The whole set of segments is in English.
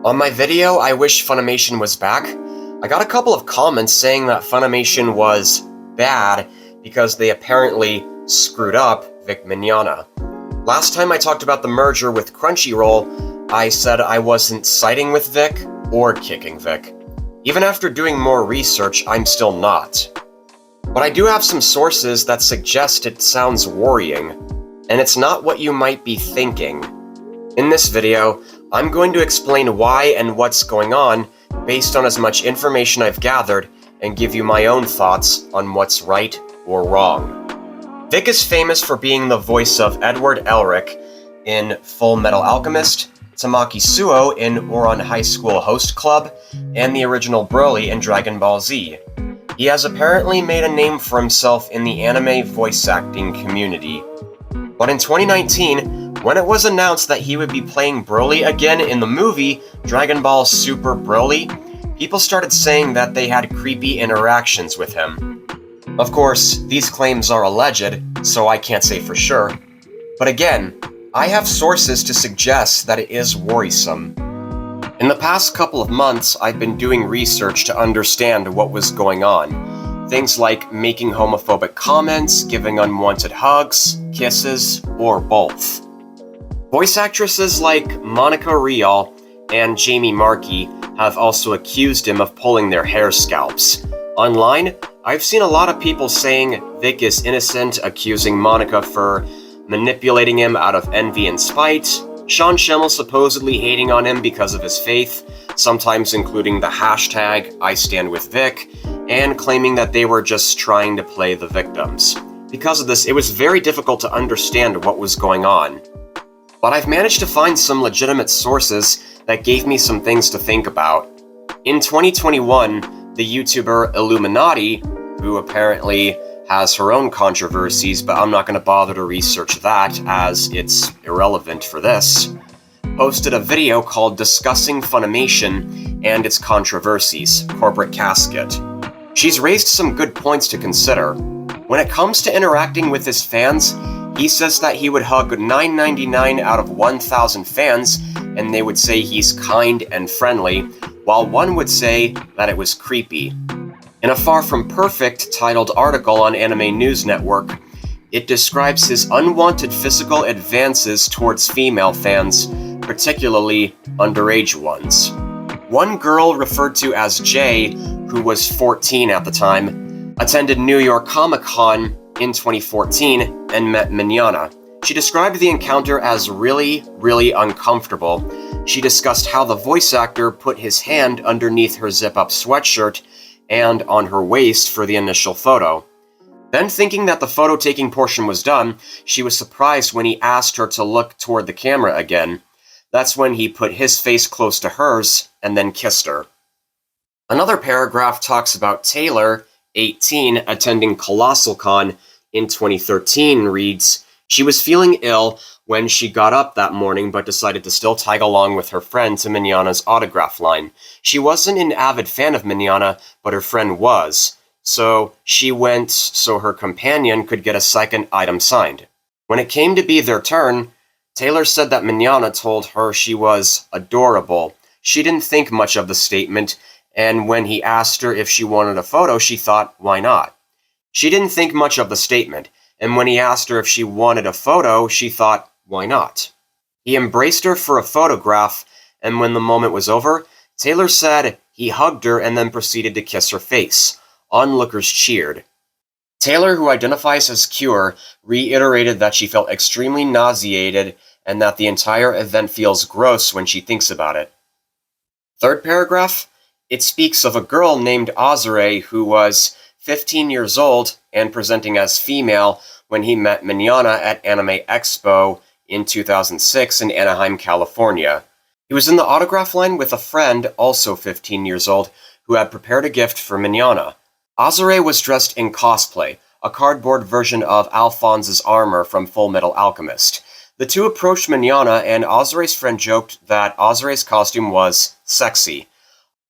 On my video, I wish Funimation was back, I got a couple of comments saying that Funimation was bad because they apparently screwed up Vic Mignogna. Last time I talked about the merger with Crunchyroll, I said I wasn't siding with Vic or kicking Vic. Even after doing more research, I'm still not. But I do have some sources that suggest it sounds worrying, and it's not what you might be thinking. In this video, I'm going to explain why and what's going on based on as much information I've gathered and give you my own thoughts on what's right or wrong. Vic is famous for being the voice of Edward Elric in Full Metal Alchemist, Tamaki Suo in Ouran High School Host Club, and the original Broly in Dragon Ball Z. He has apparently made a name for himself in the anime voice acting community. But in 2019, when it was announced that he would be playing Broly again in the movie Dragon Ball Super Broly, people started saying that they had creepy interactions with him. Of course, these claims are alleged, so I can't say for sure. But again, I have sources to suggest that it is worrisome. In the past couple of months, I've been doing research to understand what was going on. Things like making homophobic comments, giving unwanted hugs, kisses, or both. Voice actresses like Monica Rial and Jamie Marchi have also accused him of pulling their hair scalps. Online, I've seen a lot of people saying Vic is innocent, accusing Monica for manipulating him out of envy and spite, Sean Schemmel supposedly hating on him because of his faith, sometimes including the hashtag #IStandWithVic, and claiming that they were just trying to play the victims. Because of this, it was very difficult to understand what was going on. But I've managed to find some legitimate sources that gave me some things to think about. In 2021, the YouTuber Illuminati, who apparently has her own controversies, but I'm not going to bother to research that as it's irrelevant for this, posted a video called Discussing Funimation and Its Controversies, Corporate Casket. She's raised some good points to consider. When it comes to interacting with his fans, he says that he would hug 999 out of 1,000 fans, and they would say he's kind and friendly, while one would say that it was creepy. In a Far From Perfect titled article on Anime News Network, it describes his unwanted physical advances towards female fans, particularly underage ones. One girl, referred to as Jay, who was 14 at the time, attended New York Comic Con in 2014 and met Mignogna. She described the encounter as really, really uncomfortable. She discussed how the voice actor put his hand underneath her zip-up sweatshirt and on her waist for the initial photo. Then, thinking that the photo-taking portion was done, she was surprised when he asked her to look toward the camera again. That's when he put his face close to hers and then kissed her. Another paragraph talks about Taylor, 18, attending Colossal Con in 2013, reads, "She was feeling ill when she got up that morning but decided to still tag along with her friend to Mignogna's autograph line. She wasn't an avid fan of Mignogna, but her friend was, so she went so her companion could get a second item signed. When it came to be their turn, Taylor said that Mignogna told her she was adorable. She didn't think much of the statement, and when he asked her if she wanted a photo, she thought, why not? She didn't think much of the statement, and when he asked her if she wanted a photo, she thought, why not? He embraced her for a photograph, and when the moment was over, Taylor said he hugged her and then proceeded to kiss her face. Onlookers cheered. Taylor, who identifies as Cure, reiterated that she felt extremely nauseated and that the entire event feels gross when she thinks about it. Third paragraph, it speaks of a girl named Azure who was 15 years old and presenting as female when he met Mignogna at Anime Expo in 2006 in Anaheim, California. He was in the autograph line with a friend, also 15 years old, who had prepared a gift for Mignogna. Azure was dressed in cosplay, a cardboard version of Alphonse's armor from Full Metal Alchemist. The two approached Mignogna, and Azure's friend joked that Azure's costume was sexy.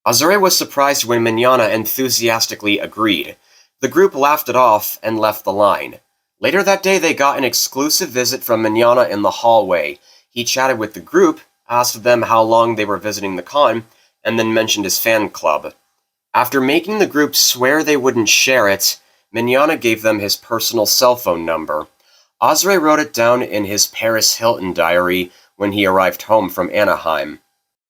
Azure was surprised when Mignogna enthusiastically agreed. The group laughed it off and left the line. Later that day, they got an exclusive visit from Mignogna in the hallway. He chatted with the group, asked them how long they were visiting the con, and then mentioned his fan club. After making the group swear they wouldn't share it, Mignogna gave them his personal cell phone number. Azure wrote it down in his Paris Hilton diary when he arrived home from Anaheim.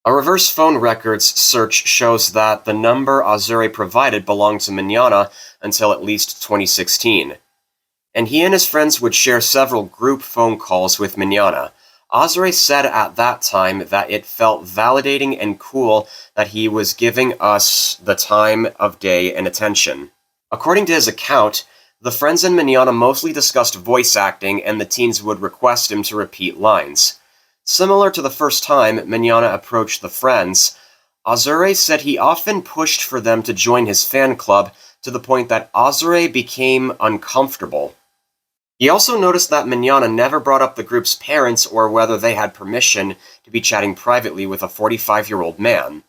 A reverse phone records search shows that the number Azure provided belonged to Mignogna until at least 2016. And he and his friends would share several group phone calls with Mignogna. Azure said at that time that it felt validating and cool that he was giving us the time of day and attention. According to his account, the friends and Mignogna mostly discussed voice acting, and the teens would request him to repeat lines. Similar to the first time Mignogna approached the friends, Azure said he often pushed for them to join his fan club to the point that Azure became uncomfortable. He also noticed that Mignogna never brought up the group's parents or whether they had permission to be chatting privately with a 45-year-old man.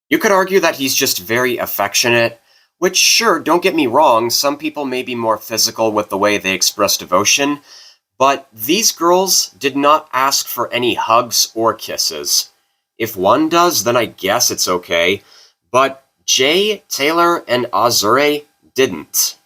You could argue that he's just very affectionate, which, sure, don't get me wrong, some people may be more physical with the way they express devotion, but these girls did not ask for any hugs or kisses. If one does, then I guess it's okay, but Jay, Taylor, and Azure didn't.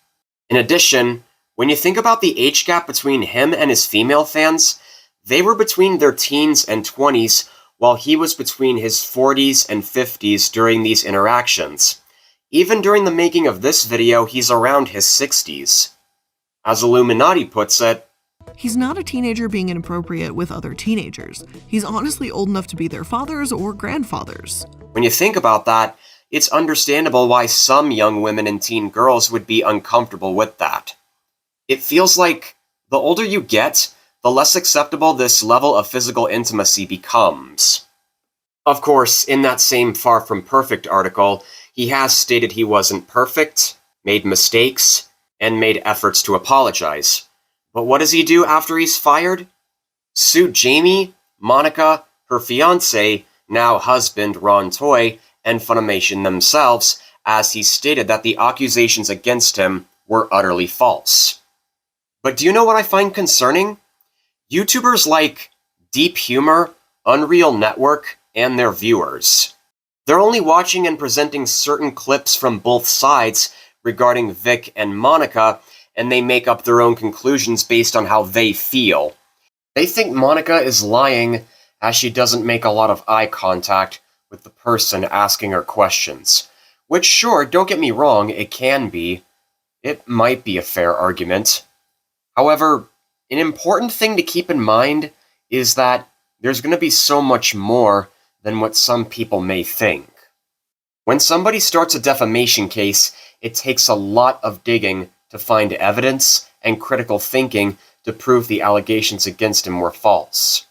In addition, when you think about the age gap between him and his female fans, they were between their teens and 20s, while he was between his 40s and 50s during these interactions. Even during the making of this video, he's around his 60s. As Illuminati puts it, he's not a teenager being inappropriate with other teenagers. He's honestly old enough to be their fathers or grandfathers. When you think about that, it's understandable why some young women and teen girls would be uncomfortable with that. It feels like the older you get, the less acceptable this level of physical intimacy becomes. Of course, in that same Far From Perfect article, he has stated he wasn't perfect, made mistakes, and made efforts to apologize. But what does he do after he's fired? Sue Jamie, Monica, her fiancé, now husband Ron Toy, and Funimation themselves, as he stated that the accusations against him were utterly false. But do you know what I find concerning? YouTubers like Deep Humor, Unreal Network, and their viewers. They're only watching and presenting certain clips from both sides regarding Vic and Monica, and they make up their own conclusions based on how they feel. They think Monica is lying as she doesn't make a lot of eye contact with the person asking her questions. Which, sure, don't get me wrong, it can be. It might be a fair argument. However, an important thing to keep in mind is that there's going to be so much more than what some people may think. When somebody starts a defamation case, it takes a lot of digging to find evidence and critical thinking to prove the allegations against him were false.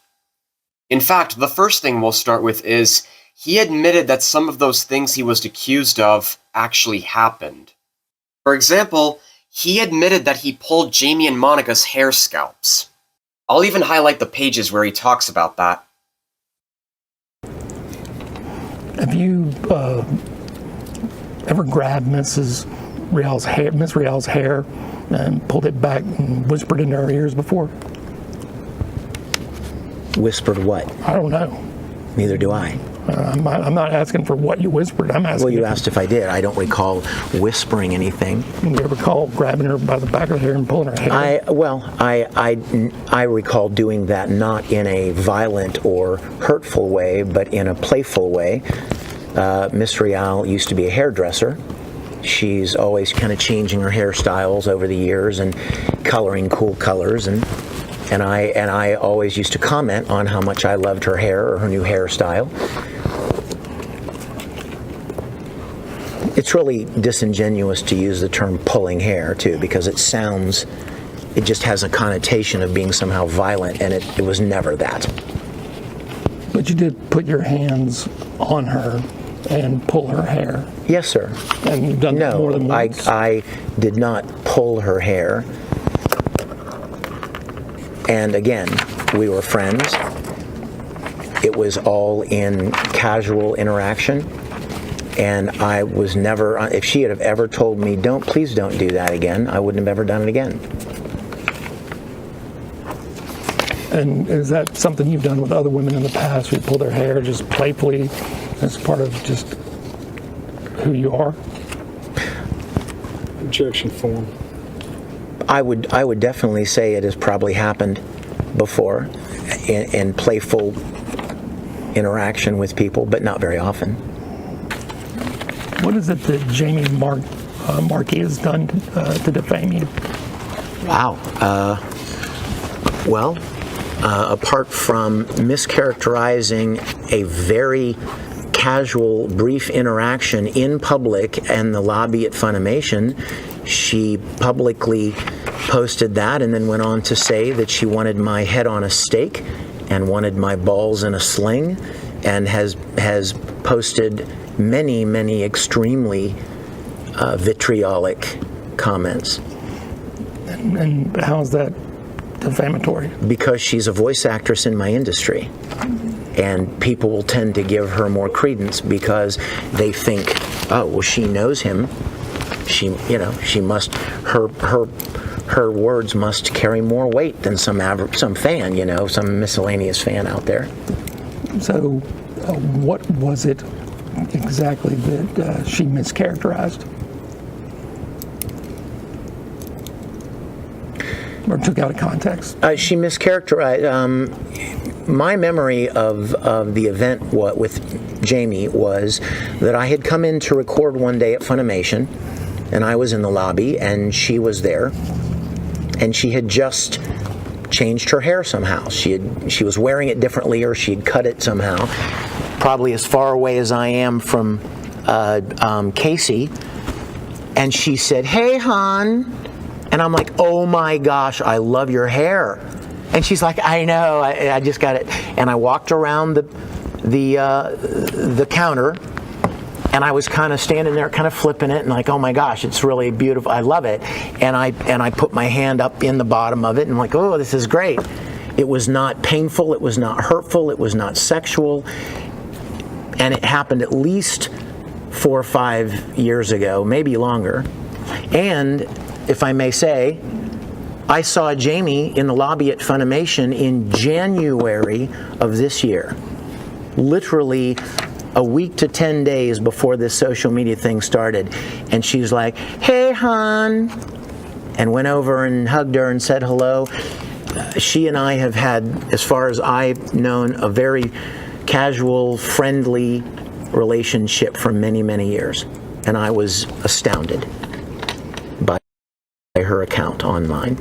In fact, the first thing we'll start with is he admitted that some of those things he was accused of actually happened. For example, he admitted that he pulled Jamie and Monica's hair scalps. I'll even highlight the pages where he talks about that. Have you ever grabbed Miss Rial's hair and pulled it back and whispered into her ears before? Whispered what? I don't know. Neither do I. I'm not asking for what you whispered. I'm asking. Well, you asked if I did. I don't recall whispering anything. You ever recall grabbing her by the back of the hair and pulling her hair? I recall doing that not in a violent or hurtful way, but in a playful way. Miss Rial used to be a hairdresser. She's always kind of changing her hairstyles over the years and coloring cool colors, and I always used to comment on how much I loved her hair or her new hairstyle. It's really disingenuous to use the term pulling hair, too, because it just has a connotation of being somehow violent, and it was never that. But you did put your hands on her and pull her hair. Yes, sir. And you've done that more than once? I did not pull her hair. And again, we were friends. It was all in casual interaction. And I was never, if she had ever told me, please don't do that again, I wouldn't have ever done it again. And is that something you've done with other women in the past who pull their hair just playfully as part of just who you are? Objection form. I would definitely say it has probably happened before in playful interaction with people, but not very often. What is it that Jamie Markey has done to defame you? Wow. Well, apart from mischaracterizing a very casual, brief interaction in public and the lobby at Funimation, she publicly posted that and then went on to say that she wanted my head on a stake and wanted my balls in a sling, and has posted many extremely vitriolic comments. And how's that defamatory? Because she's a voice actress in my industry, and people will tend to give her more credence because they think, oh, well, she knows him. She must, her words must carry more weight than some fan, some miscellaneous fan out there. So, what was it exactly that she mischaracterized? Or took out of context? She mischaracterized. My memory of the event with Jamie was that I had come in to record one day at Funimation, and I was in the lobby, and she was there, and she had just changed her hair somehow. She was wearing it differently, or she had cut it somehow, probably as far away as I am from Casey, and she said, "Hey, hon." And I'm like, oh my gosh, I love your hair. And she's like, I know, I just got it. And I walked around the counter, and I was kind of standing there, kind of flipping it, and like, oh my gosh, it's really beautiful. I love it. And I put my hand up in the bottom of it, and I'm like, oh, this is great. It was not painful. It was not hurtful. It was not sexual. And it happened at least 4 or 5 years ago, maybe longer. And if I may say, I saw Jamie in the lobby at Funimation in January of this year, literally a week to 10 days before this social media thing started. And she's like, hey, hon, and went over and hugged her and said hello. She and I have had, as far as I've known, a very casual, friendly relationship for many years. And I was astounded by her account online.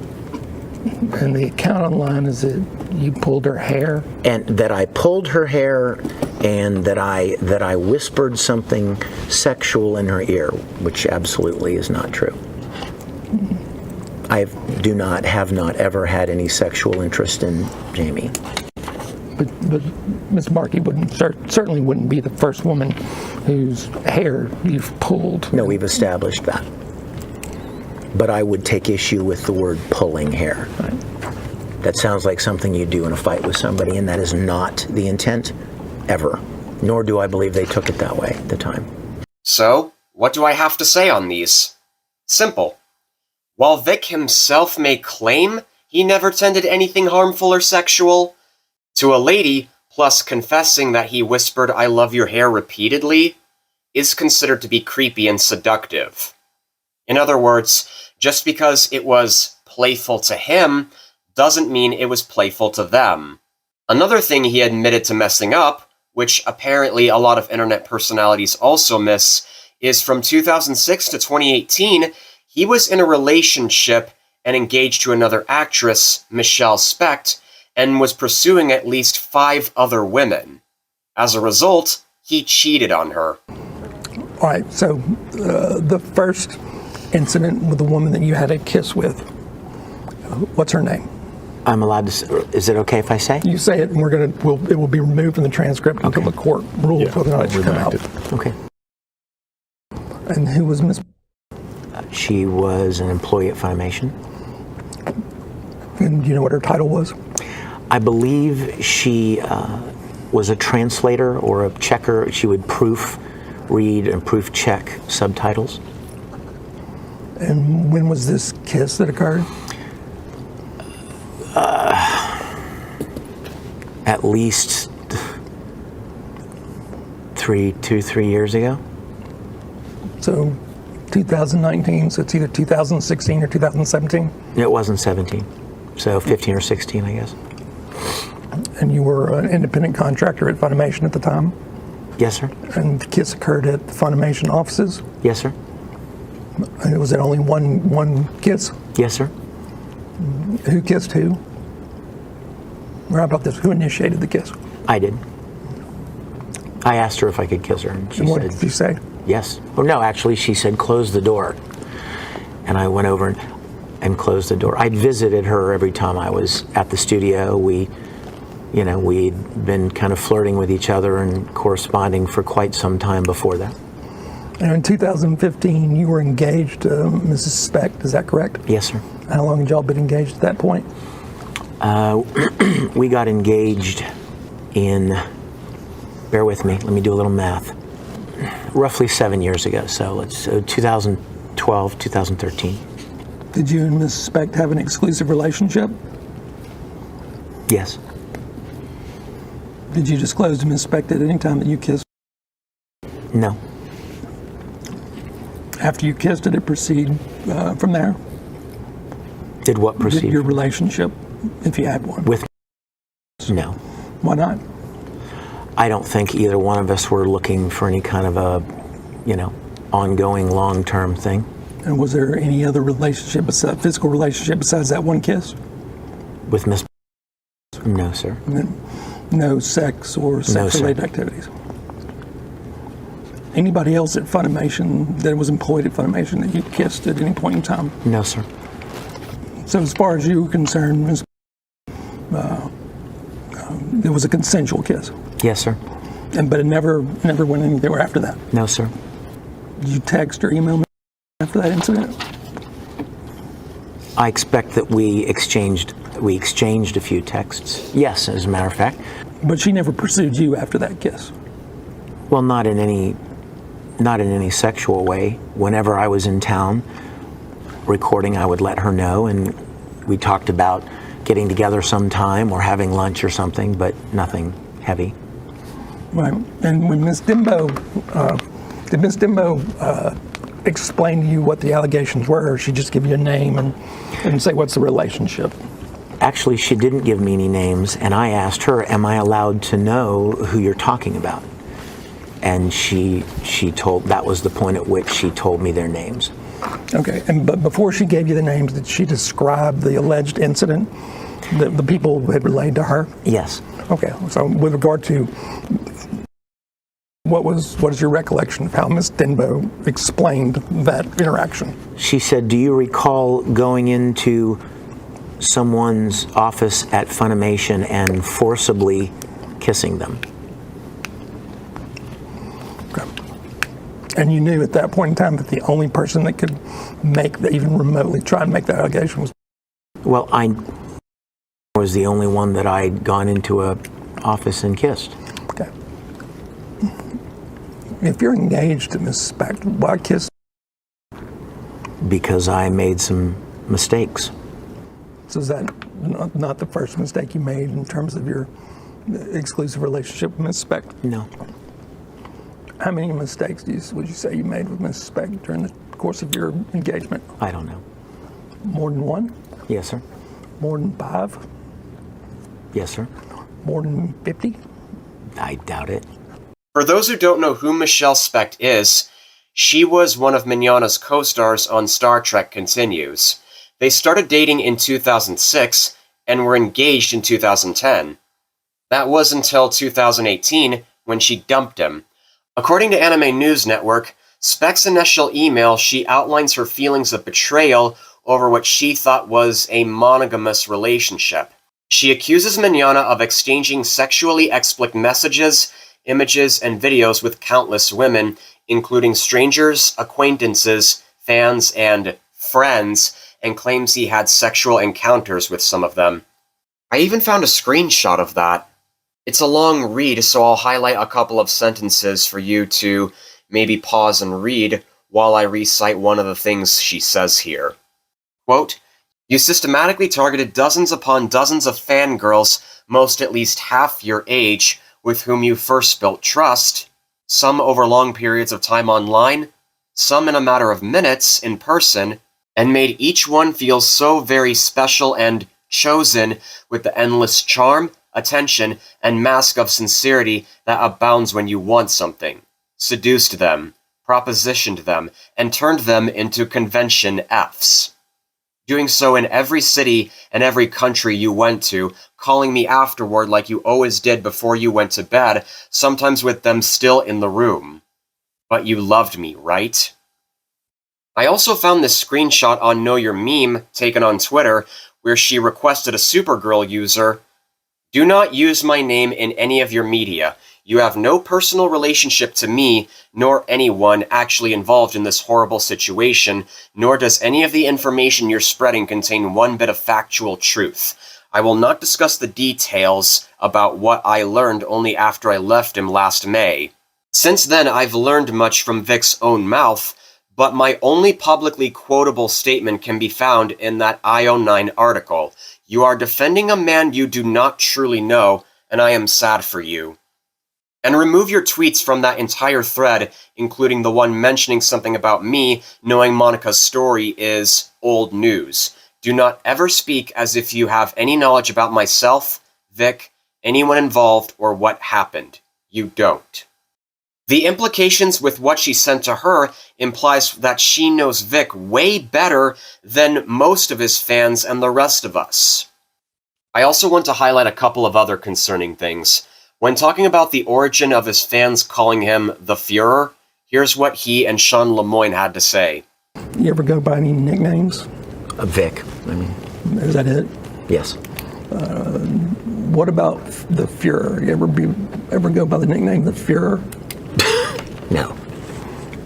And the account online is that you pulled her hair? And that I pulled her hair, and that I whispered something sexual in her ear, which absolutely is not true. I have not ever had any sexual interest in Jamie. But Ms. Markey certainly wouldn't be the first woman whose hair you've pulled. No, we've established that. But I would take issue with the word pulling hair. Right. That sounds like something you do in a fight with somebody, and that is not the intent, ever. Nor do I believe they took it that way at the time. So, what do I have to say on these? Simple. While Vic himself may claim he never tended anything harmful or sexual, to a lady, plus confessing that he whispered "I love your hair" repeatedly, is considered to be creepy and seductive. In other words, just because it was playful to him doesn't mean it was playful to them. Another thing he admitted to messing up, which apparently a lot of internet personalities also miss, is from 2006 to 2018, he was in a relationship and engaged to another actress, Michele Specht, and was pursuing at least 5 other women. As a result, he cheated on her. All right, so the first incident with the woman that you had a kiss with, what's her name? I'm allowed to say, is it okay if I say? You say it, and it will be removed from the transcript until the court rules whether or not it should come out. Okay. And who was Miss? She was an employee at Funimation. And do you know what her title was? I believe she was a translator or a checker. She would proofread and proof check subtitles. And when was this kiss that occurred? at least 3 years ago. So 2019, so it's either 2016 or 2017? It wasn't 17, so 15 or 16, I guess. And you were an independent contractor at Funimation at the time? Yes, sir. And the kiss occurred at the Funimation offices? Yes, sir. And was it only one kiss? Yes, sir. Who kissed who? Or how about this? Who initiated the kiss? I did. I asked her if I could kiss her, and she And what said did you say? yes. Oh, no, actually, she said, close the door. And I went over and closed the door. I'd visited her every time I was at the studio. We'd been kind of flirting with each other and corresponding for quite some time before that. And in 2015, you were engaged to Mrs. Specht, is that correct? Yes, sir. How long had y'all been engaged at that point? We got engaged in, bear with me, let me do a little math, roughly 7 years ago. So it's 2012, 2013. Did you and Mrs. Specht have an exclusive relationship? Yes. Did you disclose to Mrs. Specht at any time that you kissed? No. After you kissed, did it proceed from there? Did what proceed? Your relationship, if you had one. With no. Why not? I don't think either one of us were looking for any kind of a, ongoing long-term thing. And was there any other relationship, physical relationship besides that one kiss? With Miss? No, sir. No sex or sex-related activities? Anybody else at Funimation that was employed at Funimation that you kissed at any point in time? No, sir. So as far as you were concerned, it was a consensual kiss? Yes, sir. But it never went anywhere after that? No, sir. Did you text or email me after that incident? I expect that we exchanged a few texts. Yes, as a matter of fact. But she never pursued you after that kiss? Well, not in any sexual way. Whenever I was in town recording, I would let her know, and we talked about getting together sometime or having lunch or something, but nothing heavy. Right. And when Miss Dimbo, did Miss Dimbo explain to you what the allegations were, or she just give you a name and say what's the relationship? Actually, she didn't give me any names, and I asked her, am I allowed to know who you're talking about? And she told, that was the point at which she told me their names. Okay, but before she gave you the names, did she describe the alleged incident that the people had relayed to her? Yes. Okay, so with regard to what is your recollection of how Ms. Denbo explained that interaction? She said, do you recall going into someone's office at Funimation and forcibly kissing them? Okay. And you knew at that point in time that the only person that could even remotely try and make that allegation was... Well, I was the only one that I'd gone into a office and kissed. Okay. If you're engaged to Ms. Specht, why kiss? Because I made some mistakes. So is that not the first mistake you made in terms of your exclusive relationship with Ms. Specht? No. How many mistakes would you say you made with Ms. Specht during the course of your engagement? I don't know. More than one? Yes, sir. More than 5? Yes, sir. More than 50? I doubt it. For those who don't know who Michele Specht is, she was one of Mignogna's co-stars on Star Trek Continues. They started dating in 2006 and were engaged in 2010. That was until 2018 when she dumped him. According to Anime News Network, Specht's initial email, she outlines her feelings of betrayal over what she thought was a monogamous relationship. She accuses Mignogna of exchanging sexually explicit messages, images, and videos with countless women, including strangers, acquaintances, fans, and friends, and claims he had sexual encounters with some of them. I even found a screenshot of that. It's a long read, so I'll highlight a couple of sentences for you to maybe pause and read while I recite one of the things she says here. Quote, You systematically targeted dozens upon dozens of fangirls, most at least half your age, with whom you first built trust, some over long periods of time online, some in a matter of minutes in person, and made each one feel so very special and chosen with the endless charm, attention, and mask of sincerity that abounds when you want something. Seduced them, propositioned them, and turned them into convention Fs. Doing so in every city and every country you went to, calling me afterward like you always did before you went to bed, sometimes with them still in the room. But you loved me, right? I also found this screenshot on Know Your Meme, taken on Twitter, where she requested a Supergirl user, "Do not use my name in any of your media. You have no personal relationship to me, nor anyone actually involved in this horrible situation, nor does any of the information you're spreading contain one bit of factual truth. I will not discuss the details about what I learned only after I left him last May. Since then, I've learned much from Vic's own mouth, but my only publicly quotable statement can be found in that IO9 article. You are defending a man you do not truly know, and I am sad for you. And remove your tweets from that entire thread, including the one mentioning something about me knowing Monica's story is old news. Do not ever speak as if you have any knowledge about myself, Vic, anyone involved, or what happened. You don't." The implications with what she sent to her implies that she knows Vic way better than most of his fans and the rest of us. I also want to highlight a couple of other concerning things. When talking about the origin of his fans calling him the Fuhrer, here's what he and Sean Lemoyne had to say. You ever go by any nicknames? Vic. Is that it? Yes. What about the Fuhrer? You ever go by the nickname the Fuhrer? No.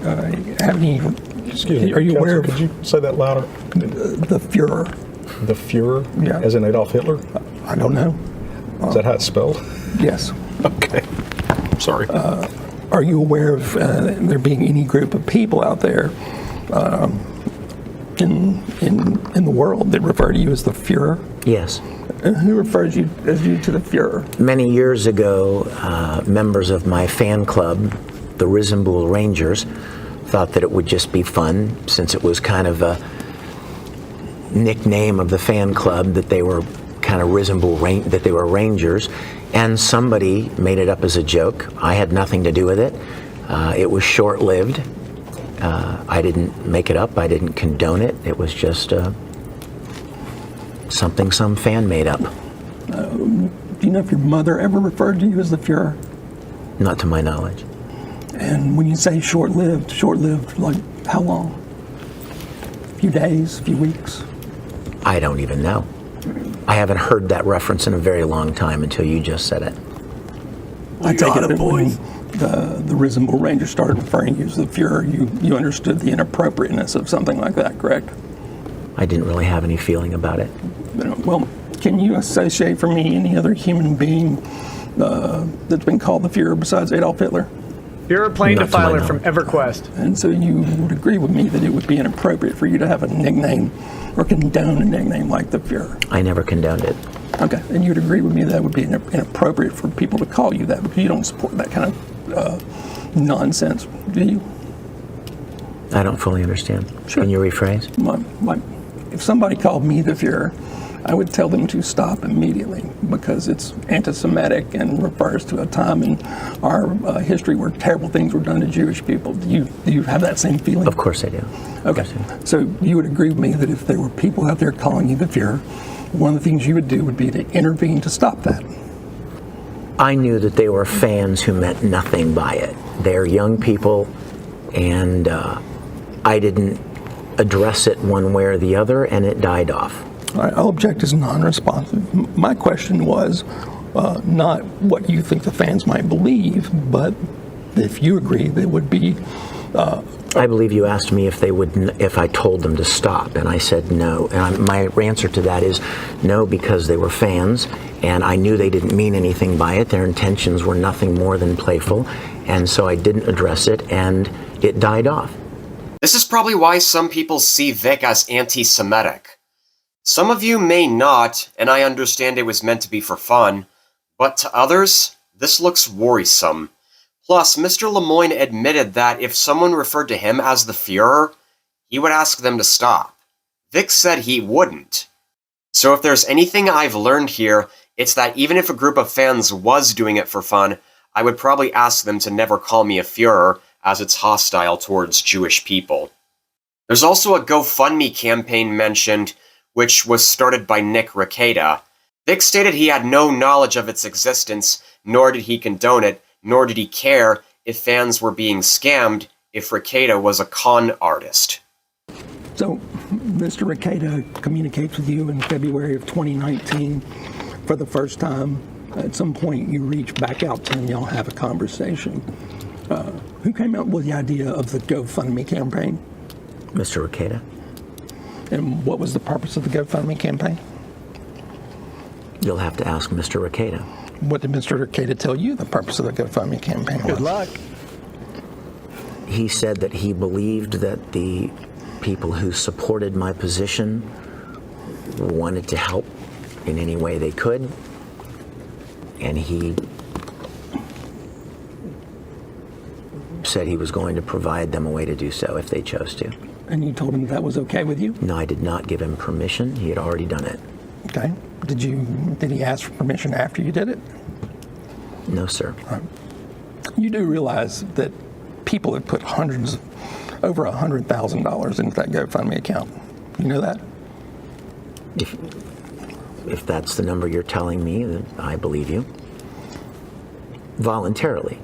Have any? Excuse me. Are you aware of Could you say that louder? the Fuhrer? The Fuhrer? Yeah. As in Adolf Hitler? I don't know. Is that how it's spelled? Yes. Okay. Sorry. Are you aware of there being any group of people out there in the world that refer to you as the Fuhrer? Yes. And who refers you to the Fuhrer? Many years ago, members of my fan club, the Risenbull Rangers, thought that it would just be fun, since it was kind of a nickname of the fan club, that they were kind of Risenbull, that they were Rangers, and somebody made it up as a joke. I had nothing to do with it. It was short-lived. I didn't make it up. I didn't condone it. It was just something some fan made up. Do you know if your mother ever referred to you as the Fuhrer? Not to my knowledge. And when you say short-lived, like how long? A few days, a few weeks? I don't even know. I haven't heard that reference in a very long time until you just said it. I take it that when the Risenbull Rangers started referring to you as the Fuhrer, you understood the inappropriateness of something like that, correct? I didn't really have any feeling about it. Well, can you associate for me any other human being that's been called the Fuhrer besides Adolf Hitler? You're a plane Not to my defiler from knowledge. EverQuest. And so you would agree with me that it would be inappropriate for you to have a nickname or condone a nickname like the Fuhrer. I never condoned it. Okay, and you'd agree with me that would be inappropriate for people to call you that, because you don't support that kind of nonsense, do you? I don't fully understand. Sure. Can you rephrase? If somebody called me the Fuhrer, I would tell them to stop immediately, because it's anti-Semitic and refers to a time in our history where terrible things were done to Jewish people. Do you have that same feeling? Of course I do. Okay, so you would agree with me that if there were people out there calling you the Fuhrer, one of the things you would do would be to intervene to stop that. I knew that they were fans who meant nothing by it. They're young people, and I didn't address it one way or the other, and it died off. All right, I'll object as non-responsive. My question was not what you think the fans might believe, but if you agree that it would be... I believe you asked me if I told them to stop, and I said no. And my answer to that is no, because they were fans, and I knew they didn't mean anything by it. Their intentions were nothing more than playful, and so I didn't address it, and it died off. This is probably why some people see Vic as anti-Semitic. Some of you may not, and I understand it was meant to be for fun, but to others, this looks worrisome. Plus, Mr. Lemoyne admitted that if someone referred to him as the Fuhrer, he would ask them to stop. Vic said he wouldn't. So if there's anything I've learned here, it's that even if a group of fans was doing it for fun, I would probably ask them to never call me a Fuhrer, as it's hostile towards Jewish people. There's also a GoFundMe campaign mentioned, which was started by Nick Rekieta. Vic stated he had no knowledge of its existence, nor did he condone it, nor did he care if fans were being scammed if Rekieta was a con artist. So, Mr. Rekieta communicates with you in February of 2019 for the first time. At some point, you reach back out to him, y'all have a conversation. Who came up with the idea of the GoFundMe campaign? Mr. Rekieta. And what was the purpose of the GoFundMe campaign? You'll have to ask Mr. Rekieta. What did Mr. Rekieta tell you the purpose of the GoFundMe campaign was? Good luck. He said that he believed that the people who supported my position wanted to help in any way they could, and he said he was going to provide them a way to do so if they chose to. And you told him that was okay with you? No, I did not give him permission. He had already done it. Okay. Did he ask for permission after you did it? No, sir. You do realize that people have put over $100,000 into that GoFundMe account. You know that? If that's the number you're telling me, then I believe you. Voluntarily.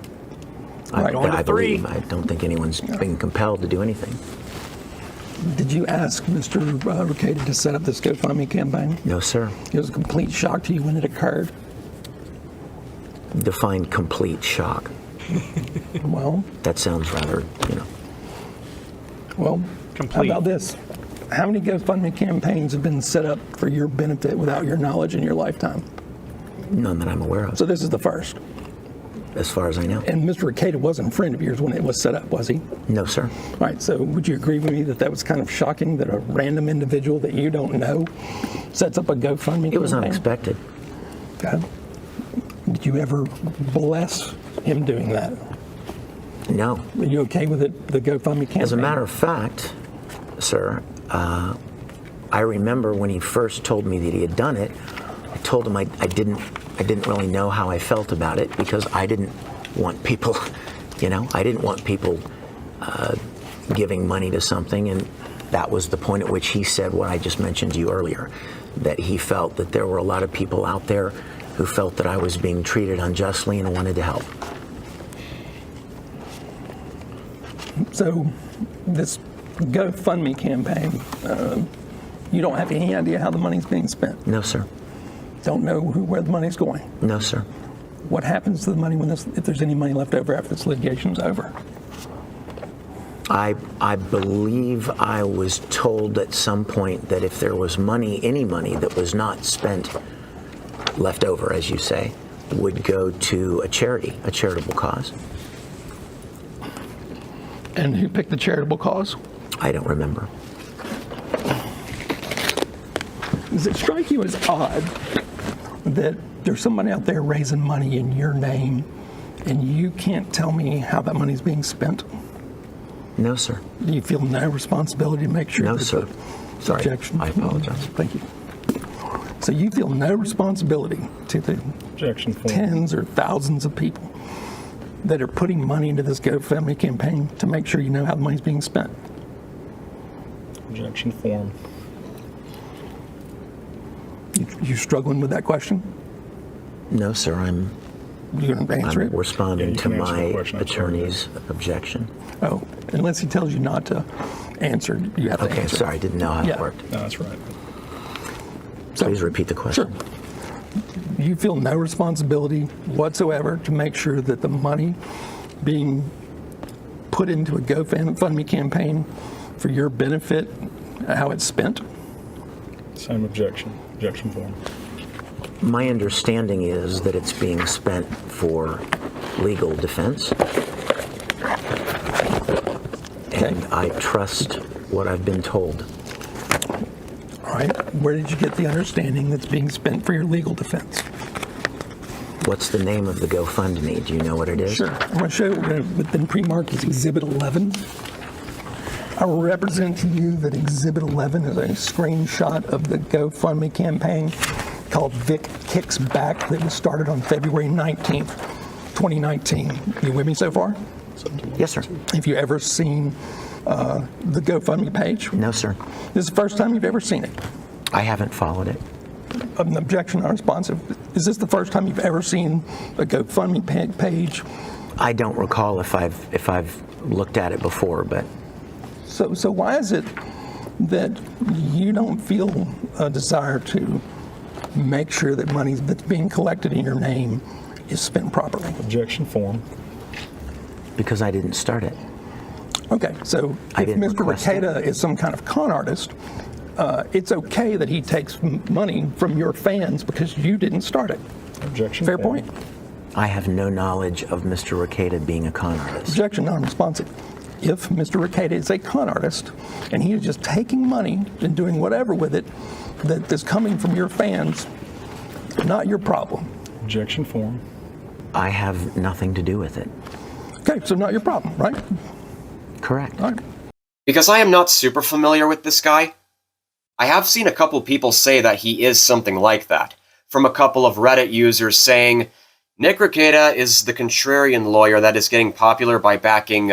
Right. I believe. I don't think anyone's being compelled to do anything. Did you ask Mr. Rekieta to set up this GoFundMe campaign? No, sir. It was a complete shock to you when it occurred? Define complete shock. Well, That sounds rather, well, how about this? How many GoFundMe campaigns have been set up for your benefit without your knowledge in your lifetime? none that I'm aware of, So this is the first. as far as I know. And Mr. Rekieta wasn't a friend of yours when it was set up, was he? No, sir. All right, so would you agree with me that that was kind of shocking that a random individual that you don't know sets up a GoFundMe It was campaign? unexpected. Okay. Did you ever bless him doing that? No. Are you okay with it, the GoFundMe campaign? As a matter of fact, sir, I remember when he first told me that he had done it, I told him I didn't really know how I felt about it because I didn't want people, I didn't want people giving money to something, and that was the point at which he said what I just mentioned to you earlier, that he felt that there were a lot of people out there who felt that I was being treated unjustly and wanted to help. So this GoFundMe campaign, you don't have any idea how the money's being spent? No, sir. Don't know where the money's going? No, sir. What happens to the money if there's any money left over after this litigation's over? I believe I was told at some point that if there was money, any money that was not spent, left over, as you say, would go to a charity, a charitable cause. And who picked the charitable cause? I don't remember. Does it strike you as odd that there's somebody out there raising money in your name and you can't tell me how that money's being spent? No, sir. Do you feel no responsibility to make sure? No, that sir. the Sorry, objection- I apologize. Thank you. So you feel no responsibility to the Objection form. tens or thousands of people that are putting money into this GoFundMe campaign to make sure you know how the money's being spent? Objection form. You struggling with that question? No, sir. I'm You gonna answer it? responding Yeah, you to can answer the my question, I'm sorry. attorney's objection. Oh, unless he tells you not to answer, you have to Okay, answer. sorry. I didn't know how Yeah. it worked. No, that's right. So- Please repeat the question. Sure. You feel no responsibility whatsoever to make sure that the money being put into a GoFundMe campaign for your benefit, how it's spent? Same objection. Objection form. My understanding is that it's being spent for legal defense. And I trust what I've been told. All right. Where did you get the understanding that's being spent for your legal defense? What's the name of the GoFundMe? Do you know what it is? Sure. I'm going to show you what's been pre-marked as Exhibit 11. I will represent to you that Exhibit 11 is a screenshot of the GoFundMe campaign called Vic Kicks Back that was started on February 19th, 2019. You with me so far? Yes, sir. Have you ever seen the GoFundMe page? No, sir. This is the first time you've ever seen it. I haven't followed it. An objection unresponsive. Is this the first time you've ever seen a GoFundMe page? I don't recall if I've looked at it before, but So why is it that you don't feel a desire to make sure that money that's being collected in your name is spent properly? Objection form. because I didn't start it. Okay, so I if didn't Mr. request it. Rekieta is some kind of con artist, it's okay that he takes money from your fans because you didn't start it. Objection Fair form. point. I have no knowledge of Mr. Rekieta being a con artist. Objection non-responsive. If Mr. Rekieta is a con artist and he is just taking money and doing whatever with it that is coming from your fans, not your problem. Objection form. I have nothing to do with it. Okay, so not your problem, right? Correct. All right. Because I am not super familiar with this guy, I have seen a couple people say that he is something like that, from a couple of Reddit users saying, Nick Rekieta is the contrarian lawyer that is getting popular by backing,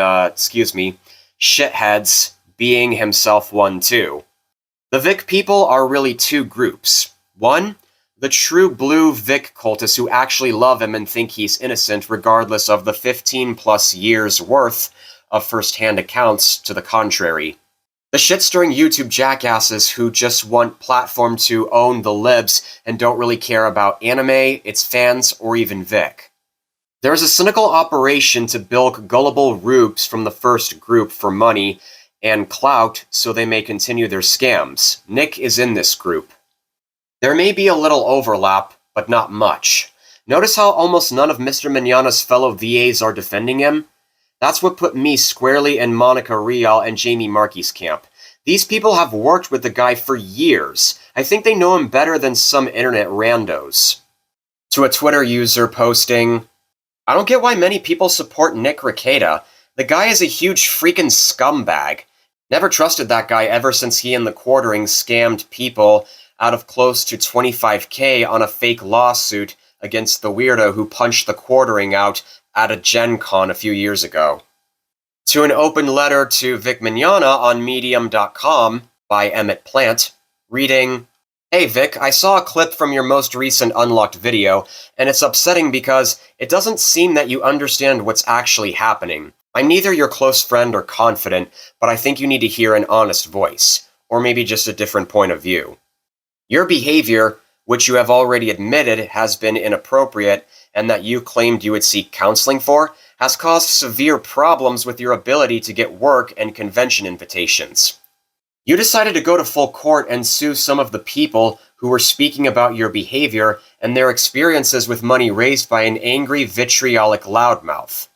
shitheads, being himself one too. The Vic people are really two groups. One, the true blue Vic cultists who actually love him and think he's innocent regardless of the 15 plus years worth of first-hand accounts to the contrary. The shit-stirring YouTube jackasses who just want platform to own the libs and don't really care about anime, its fans, or even Vic. There is a cynical operation to bilk gullible rubes from the first group for money and clout so they may continue their scams. Nick is in this group. There may be a little overlap, but not much. Notice how almost none of Mr. Mignogna's fellow VAs are defending him? That's what put me squarely in Monica Rial and Jamie Markey's camp. These people have worked with the guy for years. I think they know him better than some internet randos. To a Twitter user posting, I don't get why many people support Nick Rekieta. The guy is a huge freaking scumbag. Never trusted that guy ever since he and the quartering scammed people out of close to $25K on a fake lawsuit against the weirdo who punched the quartering out at a Gen Con a few years ago. To an open letter to Vic Mignogna on Medium.com by Emmett Plant, reading, Hey Vic, I saw a clip from your most recent Unlocked video, and it's upsetting because it doesn't seem that you understand what's actually happening. I'm neither your close friend or confidant, but I think you need to hear an honest voice, or maybe just a different point of view. Your behavior, which you have already admitted has been inappropriate and that you claimed you would seek counseling for, has caused severe problems with your ability to get work and convention invitations. You decided to go to full court and sue some of the people who were speaking about your behavior and their experiences with money raised by an angry, vitriolic loudmouth.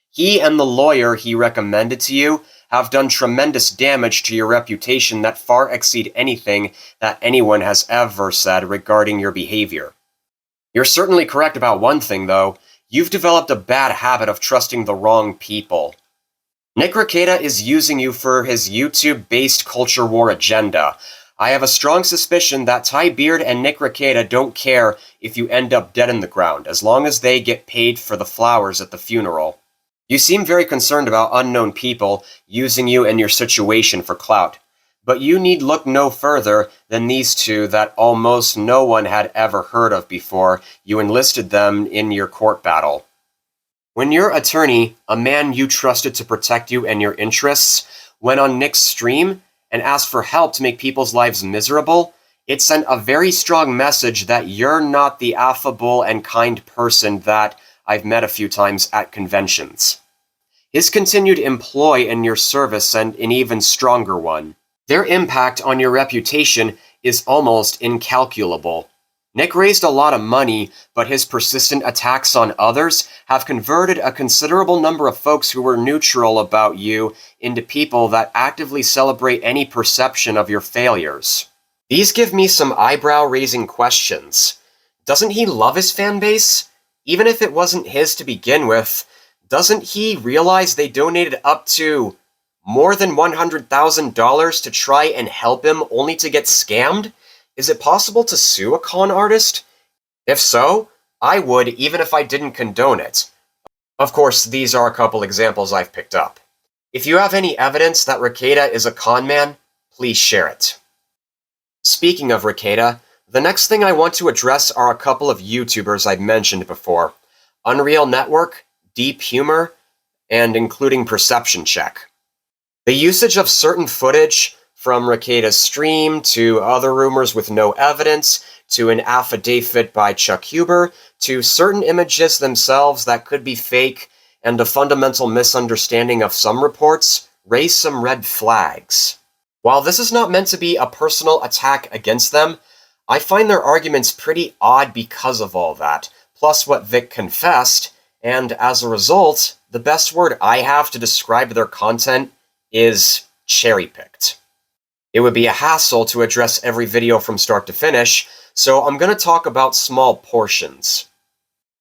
He and the lawyer he recommended to you have done tremendous damage to your reputation that far exceed anything that anyone has ever said regarding your behavior. You're certainly correct about one thing, though. You've developed a bad habit of trusting the wrong people. Nick Rekieta is using you for his YouTube-based culture war agenda. I have a strong suspicion that Ty Beard and Nick Rekieta don't care if you end up dead in the ground, as long as they get paid for the flowers at the funeral. You seem very concerned about unknown people using you and your situation for clout, but you need look no further than these two that almost no one had ever heard of before you enlisted them in your court battle. When your attorney, a man you trusted to protect you and your interests, went on Nick's stream and asked for help to make people's lives miserable, it sent a very strong message that you're not the affable and kind person that I've met a few times at conventions. His continued employ in your service sent an even stronger one. Their impact on your reputation is almost incalculable. Nick raised a lot of money, but his persistent attacks on others have converted a considerable number of folks who were neutral about you into people that actively celebrate any perception of your failures. These give me some eyebrow-raising questions. Doesn't he love his fan base? Even if it wasn't his to begin with, doesn't he realize they donated up to more than $100,000 to try and help him only to get scammed? Is it possible to sue a con artist? If so, I would, even if I didn't condone it. Of course, these are a couple examples I've picked up. If you have any evidence that Rekieta is a con man, please share it. Speaking of Rekieta, the next thing I want to address are a couple of YouTubers I've mentioned before. Unreal Network, Deep Humor, and including Perception Check. The usage of certain footage, from Rekieta's stream, to other rumors with no evidence, to an affidavit by Chuck Huber, to certain images themselves that could be fake, and a fundamental misunderstanding of some reports, raise some red flags. While this is not meant to be a personal attack against them, I find their arguments pretty odd because of all that, plus what Vic confessed, and as a result, the best word I have to describe their content is cherry-picked. It would be a hassle to address every video from start to finish, so I'm going to talk about small portions.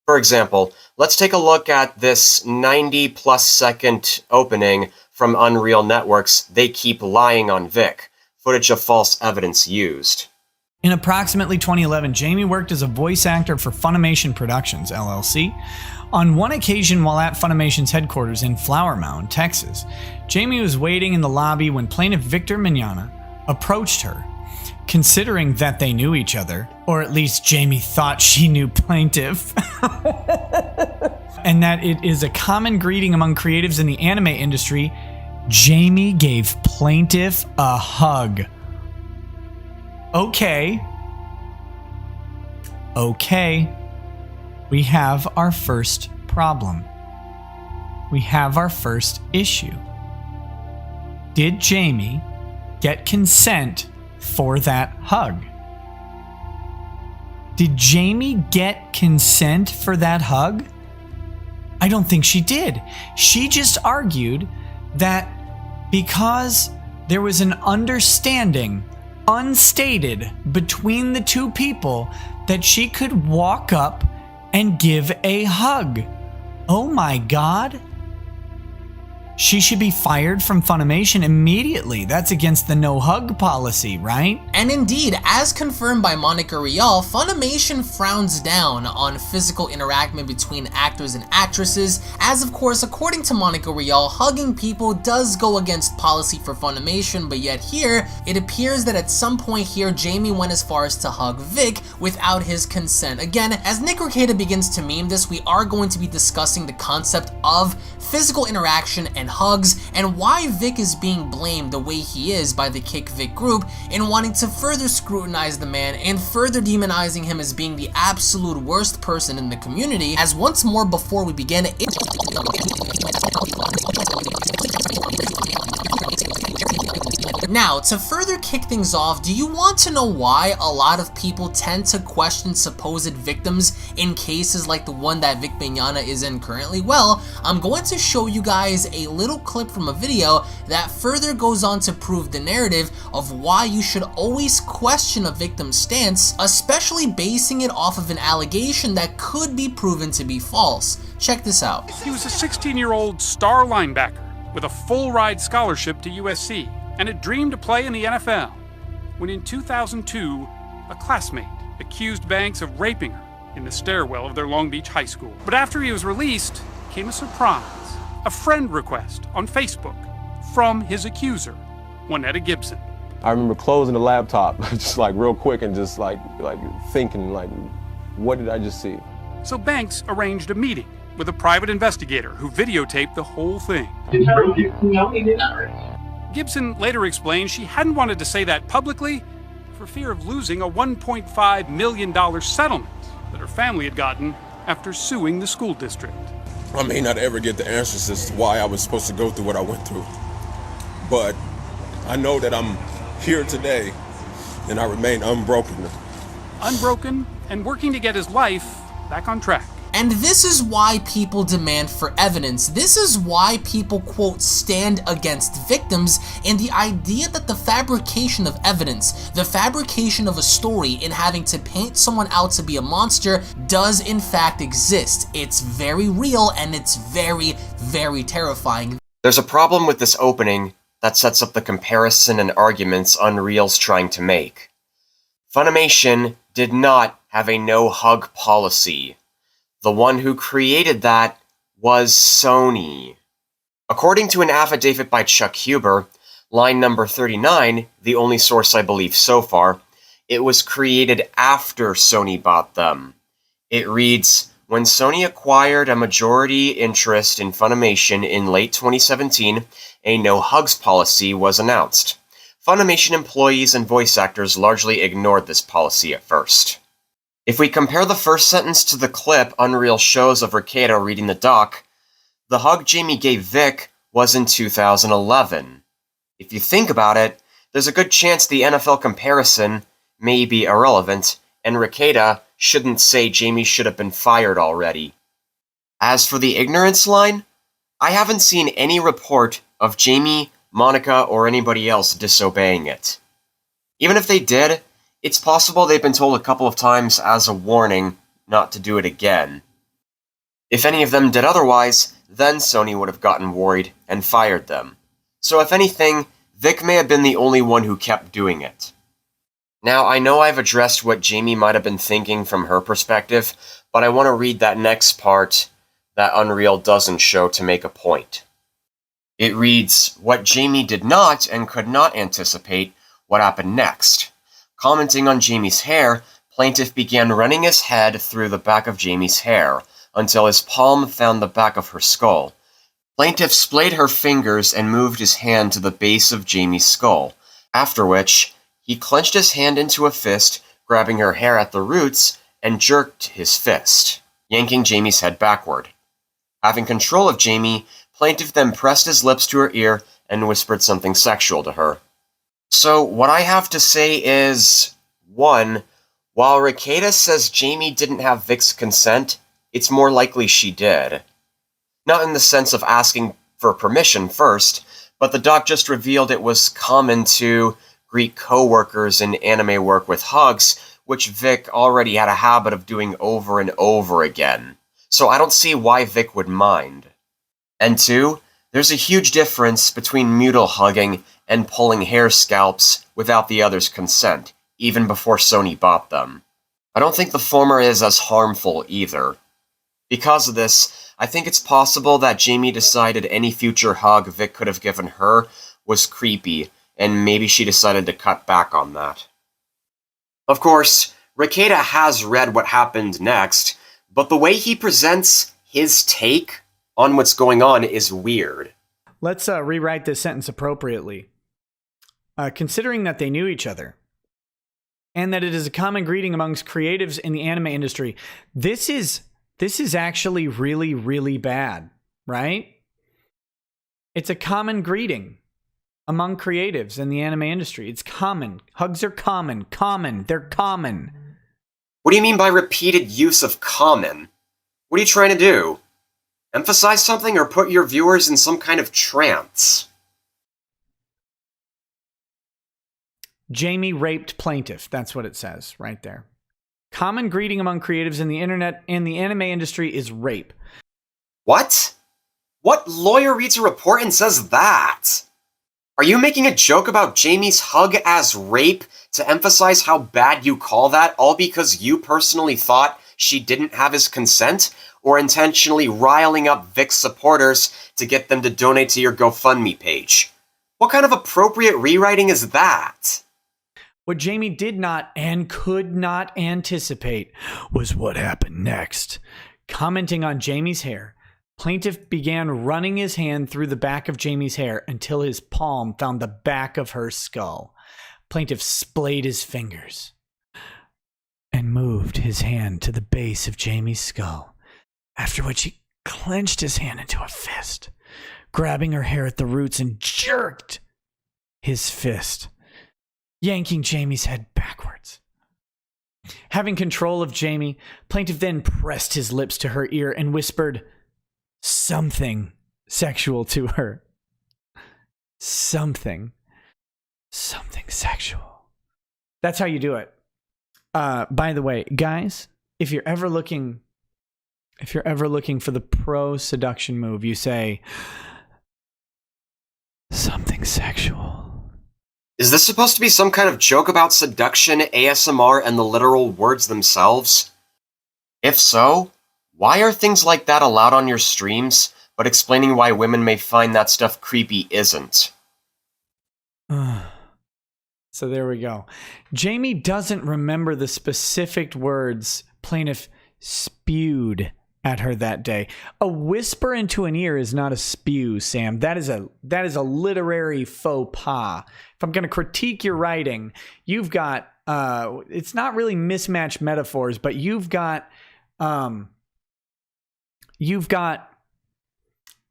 For example, let's take a look at this 90-plus second opening from Unreal Network's They Keep Lying on Vic, footage of false evidence used. In approximately 2011, Jamie worked as a voice actor for Funimation Productions, LLC. On one occasion while at Funimation's headquarters in Flower Mound, Texas, Jamie was waiting in the lobby when plaintiff Vic Mignogna approached her. Considering that they knew each other, or at least Jamie thought she knew plaintiff, and that it is a common greeting among creatives in the anime industry, Jamie gave plaintiff a hug. Okay, we have our first problem. We have our first issue. Did Jamie get consent for that hug? Did Jamie get consent for that hug? I don't think she did. She just argued that because there was an understanding, unstated, between the two people, that she could walk up and give a hug. Oh my God. She should be fired from Funimation immediately. That's against the no-hug policy, right? And indeed, as confirmed by Monica Rial, Funimation frowns down on physical interaction between actors and actresses, as of course, according to Monica Rial, hugging people does go against policy for Funimation, but yet here, it appears that at some point here, Jamie went as far as to hug Vic without his consent. Again, as Nick Rekieta begins to meme this, we are going to be discussing the concept of physical interaction and hugs, and why Vic is being blamed the way he is by the Kick Vic group in wanting to further scrutinize the man and further demonizing him as being the absolute worst person in the community. As once more before we begin, now, to further kick things off, do you want to know why a lot of people tend to question supposed victims in cases like the one that Vic Mignogna is in currently? Well, I'm going to show you guys a little clip from a video that further goes on to prove the narrative of why you should always question a victim's stance, especially basing it off of an allegation that could be proven to be false. Check this out. He was a 16-year-old star linebacker with a full-ride scholarship to USC and a dream to play in the NFL, when in 2002, a classmate accused Banks of raping her in the stairwell of their Long Beach high school. But after he was released, came a surprise, a friend request on Facebook from his accuser, Juanetta Gibson. I remember closing the laptop just like real quick and just like thinking like, what did I just see? So Banks arranged a meeting with a private investigator who videotaped the whole thing. No, he did not. Gibson later explained she hadn't wanted to say that publicly for fear of losing a $1.5 million settlement that her family had gotten after suing the school district. I may not ever get the answers as to why I was supposed to go through what I went through, but I know that I'm here today and I remain unbroken. Unbroken and working to get his life back on track. And this is why people demand for evidence. This is why people, quote, stand against victims, and the idea that the fabrication of evidence, the fabrication of a story, and having to paint someone out to be a monster does in fact exist. It's very real and it's very, very terrifying. There's a problem with this opening that sets up the comparison and arguments Unreal's trying to make. Funimation did not have a no-hug policy. The one who created that was Sony. According to an affidavit by Chuck Huber, line number 39, the only source I believe so far, it was created after Sony bought them. It reads, when Sony acquired a majority interest in Funimation in late 2017, a no-hugs policy was announced. Funimation employees and voice actors largely ignored this policy at first. If we compare the first sentence to the clip Unreal shows of Rekieta reading the doc, the hug Jamie gave Vic was in 2011. If you think about it, there's a good chance the NFL comparison may be irrelevant, and Rekieta shouldn't say Jamie should have been fired already. As for the ignorance line, I haven't seen any report of Jamie, Monica, or anybody else disobeying it. Even if they did, it's possible they've been told a couple of times as a warning not to do it again. If any of them did otherwise, then Sony would have gotten worried and fired them. So if anything, Vic may have been the only one who kept doing it. Now, I know I've addressed what Jamie might have been thinking from her perspective, but I want to read that next part that Unreal doesn't show to make a point. It reads, what Jamie did not and could not anticipate what happened next. Commenting on Jamie's hair, plaintiff began running his head through the back of Jamie's hair until his palm found the back of her skull. Plaintiff splayed her fingers and moved his hand to the base of Jamie's skull, after which he clenched his hand into a fist, grabbing her hair at the roots, and jerked his fist, yanking Jamie's head backward. Having control of Jamie, plaintiff then pressed his lips to her ear and whispered something sexual to her. So what I have to say is, 1. While Rekieta says Jamie didn't have Vic's consent, it's more likely she did. Not in the sense of asking for permission first, but the doc just revealed it was common to greet co-workers in anime work with hugs, which Vic already had a habit of doing over and over again. So I don't see why Vic would mind. And 2, there's a huge difference between mutual hugging and pulling hair scalps without the other's consent, even before Sony bought them. I don't think the former is as harmful either. Because of this, I think it's possible that Jamie decided any future hug Vic could have given her was creepy, and maybe she decided to cut back on that. Of course, Rekieta has read what happened next, but the way he presents his take on what's going on is weird. Let's rewrite this sentence appropriately. Considering that they knew each other, and that it is a common greeting amongst creatives in the anime industry, this is actually really, really bad, right? It's a common greeting among creatives in the anime industry. It's common. Hugs are common. They're common. What do you mean by repeated use of common? What are you trying to do? Emphasize something or put your viewers in some kind of trance? Jamie raped plaintiff. That's what it says right there. Common greeting among creatives in the internet and the anime industry is rape. What? What lawyer reads a report and says that? Are you making a joke about Jamie's hug as rape to emphasize how bad you call that, all because you personally thought she didn't have his consent, or intentionally riling up Vic's supporters to get them to donate to your GoFundMe page? What kind of appropriate rewriting is that? What Jamie did not and could not anticipate was what happened next. Commenting on Jamie's hair, plaintiff began running his hand through the back of Jamie's hair until his palm found the back of her skull. Plaintiff splayed his fingers and moved his hand to the base of Jamie's skull, after which he clenched his hand into a fist, grabbing her hair at the roots and jerked his fist, yanking Jamie's head backwards. Having control of Jamie, plaintiff then pressed his lips to her ear and whispered something sexual to her. Something sexual. That's how you do it. By the way, guys, if you're ever looking for the pro seduction move, you say something sexual. Is this supposed to be some kind of joke about seduction, ASMR, and the literal words themselves? If so, why are things like that allowed on your streams, but explaining why women may find that stuff creepy isn't? So there we go. Jamie doesn't remember the specific words plaintiff spewed at her that day. A whisper into an ear is not a spew, Sam. That is a literary faux pas. If I'm going to critique your writing, you've got it's not really mismatched metaphors, but you've got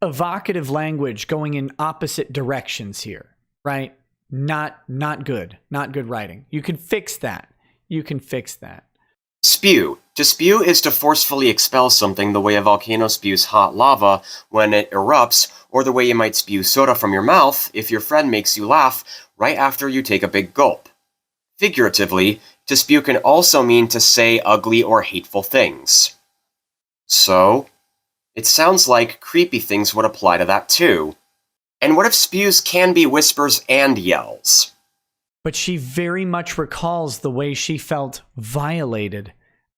evocative language going in opposite directions here, right? Not good. Not good writing. You can fix that. Spew. To spew is to forcefully expel something the way a volcano spews hot lava when it erupts, or the way you might spew soda from your mouth if your friend makes you laugh right after you take a big gulp. Figuratively, to spew can also mean to say ugly or hateful things. So, it sounds like creepy things would apply to that too. And what if spews can be whispers and yells? But she very much recalls the way she felt violated,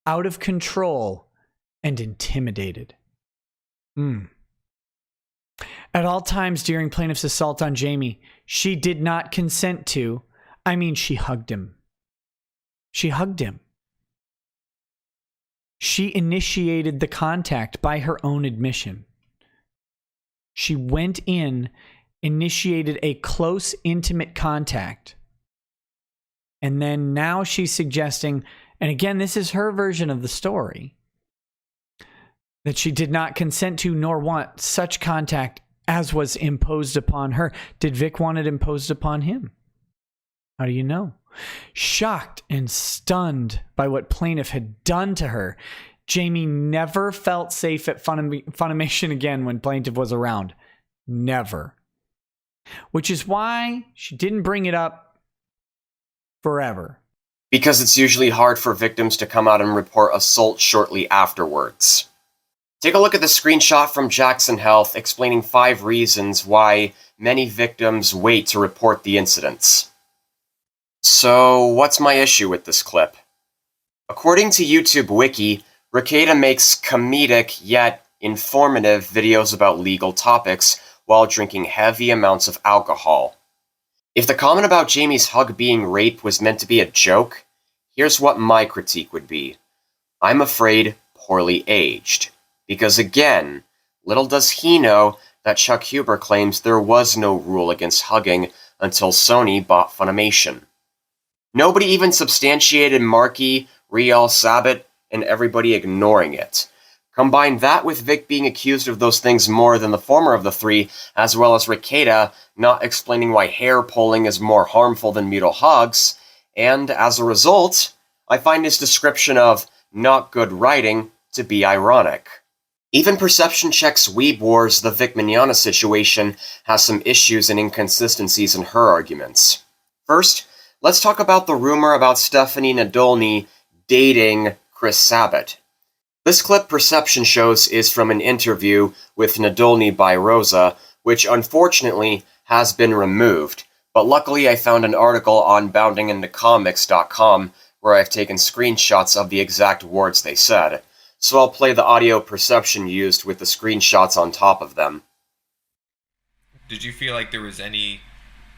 out of control, and intimidated. At all times during plaintiff's assault on Jamie, she did not consent to, she hugged him. She initiated the contact by her own admission. She went in, initiated a close, intimate contact. And then now she's suggesting, and again, this is her version of the story, that she did not consent to nor want such contact as was imposed upon her. Did Vic want it imposed upon him? How do you know? Shocked and stunned by what plaintiff had done to her, Jamie never felt safe at Funimation again when plaintiff was around. Never. Which is why she didn't bring it up forever. Because it's usually hard for victims to come out and report assault shortly afterwards. Take a look at the screenshot from Jackson Health explaining 5 reasons why many victims wait to report the incidents. So, what's my issue with this clip? According to YouTube Wiki, Rekieta makes comedic yet informative videos about legal topics while drinking heavy amounts of alcohol. If the comment about Jamie's hug being rape was meant to be a joke, here's what my critique would be. I'm afraid poorly aged. Because again, little does he know that Chuck Huber claims there was no rule against hugging until Sony bought Funimation. Nobody even substantiated Marky, Riel, Sabat, and everybody ignoring it. Combine that with Vic being accused of those things more than the former of the 3, as well as Rekieta not explaining why hair pulling is more harmful than mutual hugs, and as a result, I find his description of not good writing to be ironic. Even Perception Check's Weeb Wars, the Vic Mignogna situation, has some issues and inconsistencies in her arguments. First, let's talk about the rumor about Stephanie Nadolny dating Chris Sabat. This clip Perception shows is from an interview with Nadolny by Rosa, which unfortunately has been removed, but luckily I found an article on boundingintocomics.com where I've taken screenshots of the exact words they said, so I'll play the audio Perception used with the screenshots on top of them. Did you feel like there was any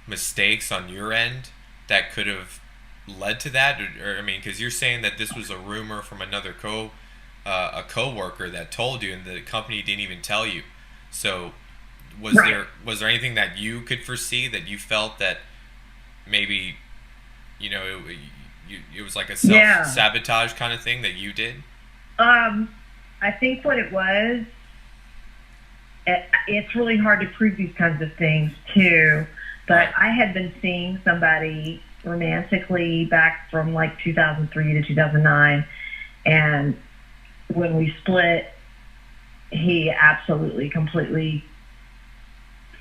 mistakes on your end that could have led to that? Or because you're saying that this was a rumor from another a coworker that told you, and the company didn't even tell you. So, was there anything that you could foresee that you felt that maybe, it was like a self-sabotage kind of thing that you did? I think what it was, it's really hard to prove these kinds of things too, but I had been seeing somebody romantically back from like 2003 to 2009. And when we split, he absolutely, completely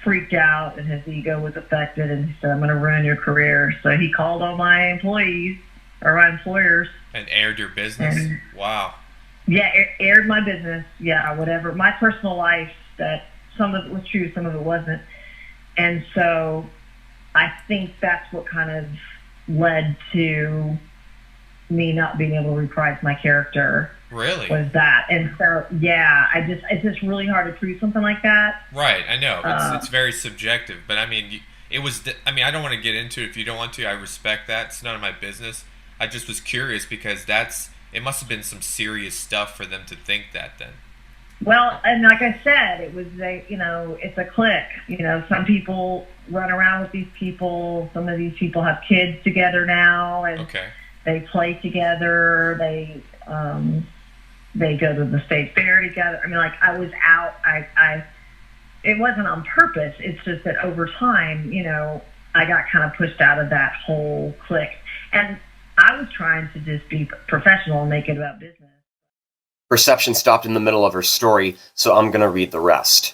freaked out and his ego was affected, and he said, I'm going to ruin your career. So he called all my employees, or my employers. And aired your business? And, wow. Yeah, aired my business. Yeah, whatever. My personal life, that some of it was true, some of it wasn't. And so I think that's what kind of led to me not being able to reprise my character. Really? Was that. And so, yeah, it's just really hard to prove something like that. Right, I know. It's very subjective. But, I mean, I don't want to get into it if you don't want to. I respect that. It's none of my business. I just was curious because it must have been some serious stuff for them to think that then. Well, and like I said, it was it's a clique. Some people run around with these people. Some of these people have kids together now, and they play together. They go to the state fair together. I mean, like, I was out. It wasn't on purpose. It's just that over time, I got kind of pushed out of that whole clique, and I was trying to just be professional and make it about business. Perception stopped in the middle of her story, so I'm gonna read the rest.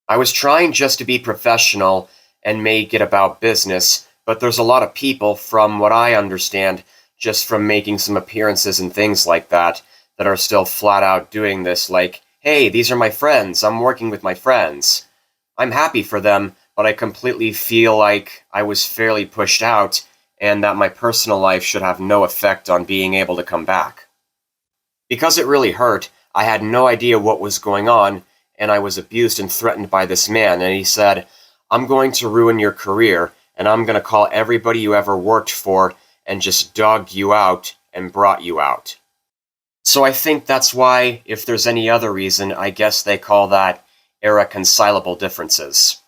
I was trying just to be professional and make it about business, but there's a lot of people, from what I understand, just from making some appearances and things like that are still flat out doing this, like, hey, these are my friends, I'm working with my friends. I'm happy for them, but I completely feel like I was fairly pushed out, and that my personal life should have no effect on being able to come back. Because it really hurt, I had no idea what was going on, and I was abused and threatened by this man, and he said, I'm going to ruin your career, and I'm going to call everybody you ever worked for and just dogged you out and brought you out. So I think that's why, if there's any other reason, I guess they call that irreconcilable differences.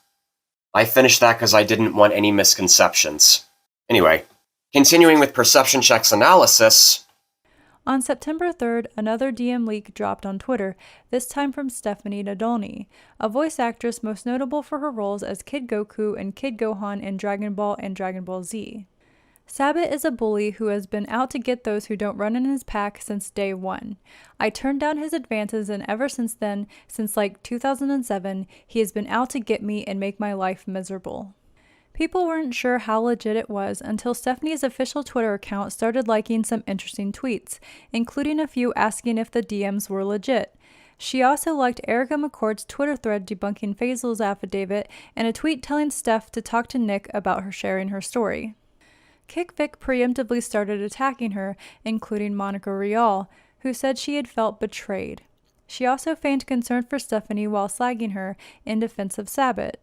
I finished that because I didn't want any misconceptions. Anyway, continuing with perception checks analysis. On September 3rd, another DM leak dropped on Twitter, this time from Stephanie Nadolny, a voice actress most notable for her roles as Kid Goku and Kid Gohan in Dragon Ball and Dragon Ball Z. Sabat is a bully who has been out to get those who don't run in his pack since day one. I turned down his advances, and ever since then, since like 2007, he has been out to get me and make my life miserable. People weren't sure how legit it was until Stephanie's official Twitter account started liking some interesting tweets, including a few asking if the DMs were legit. She also liked Erica McCord's Twitter thread debunking Faisal's affidavit and a tweet telling Steph to talk to Nick about her sharing her story. Kick Vic preemptively started attacking her, including Monica Rial, who said she had felt betrayed. She also feigned concern for Stephanie while slagging her in defense of Sabat.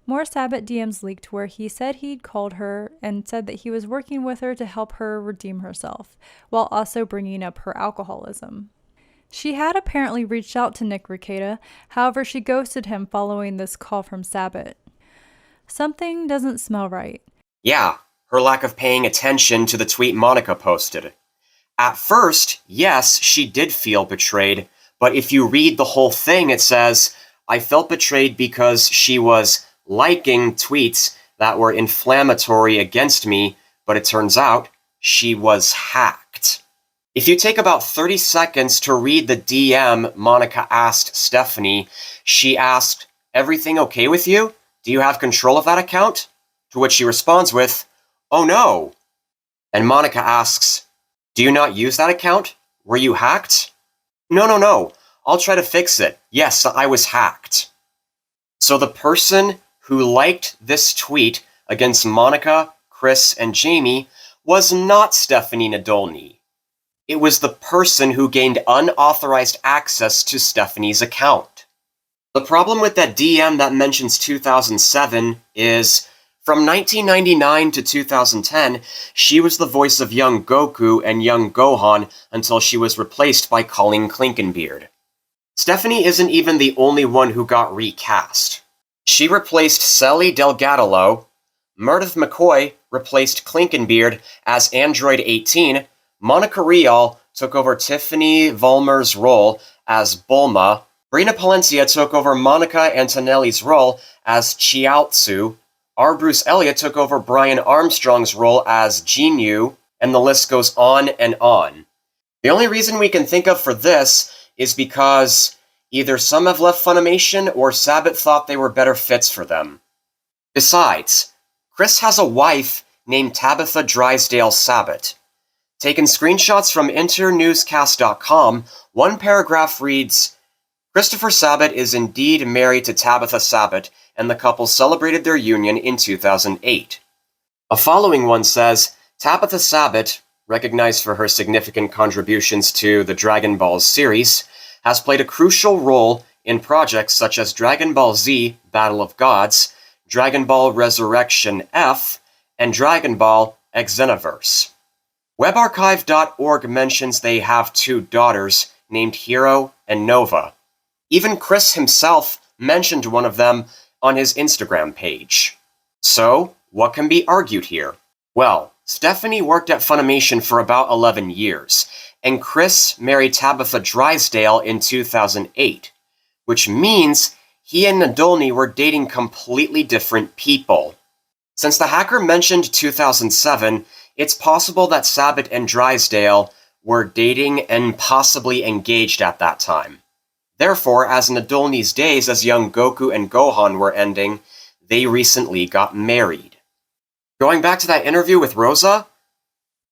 More Sabat DMs leaked where he said he'd called her and said that he was working with her to help her redeem herself, while also bringing up her alcoholism. She had apparently reached out to Nick Rekieta, however she ghosted him following this call from Sabat. Something doesn't smell right. Yeah, her lack of paying attention to the tweet Monica posted. At first, yes, she did feel betrayed, but if you read the whole thing, it says, I felt betrayed because she was liking tweets that were inflammatory against me, but it turns out she was hacked. If you take about 30 seconds to read the DM Monica asked Stephanie, she asked, everything okay with you? Do you have control of that account? To which she responds with, oh no. And Monica asks, do you not use that account? Were you hacked? No. I'll try to fix it. Yes, I was hacked. So the person who liked this tweet against Monica, Chris, and Jamie was not Stephanie Nadolny. It was the person who gained unauthorized access to Stephanie's account. The problem with that DM that mentions 2007 is, from 1999 to 2010, she was the voice of young Goku and young Gohan until she was replaced by Colleen Clinkenbeard. Stephanie isn't even the only one who got recast. She replaced Sally Delgadillo, Meredith McCoy replaced Clinkenbeard as Android 18, Monica Rial took over Tiffany Vollmer's role as Bulma, Brina Palencia took over Monica Antonelli's role as Chiaotzu, R. Bruce Elliott took over Brian Armstrong's role as Jinyu, and the list goes on and on. The only reason we can think of for this is because either some have left Funimation or Sabat thought they were better fits for them. Besides, Chris has a wife named Tabitha Drysdale Sabat. Taken screenshots from internewscast.com, one paragraph reads, Christopher Sabat is indeed married to Tabitha Sabat, and the couple celebrated their union in 2008. A following one says, Tabitha Sabat, recognized for her significant contributions to the Dragon Ball series, has played a crucial role in projects such as Dragon Ball Z Battle of Gods, Dragon Ball Resurrection F, and Dragon Ball Xenoverse. WebArchive.org mentions they have 2 daughters named Hiro and Nova. Even Chris himself mentioned one of them on his Instagram page. So, what can be argued here? Well, Stephanie worked at Funimation for about 11 years, and Chris married Tabitha Drysdale in 2008, which means he and Nadolny were dating completely different people. Since the hacker mentioned 2007, it's possible that Sabat and Drysdale were dating and possibly engaged at that time. Therefore, as Nadolny's days as young Goku and Gohan were ending, they recently got married. Going back to that interview with Rosa,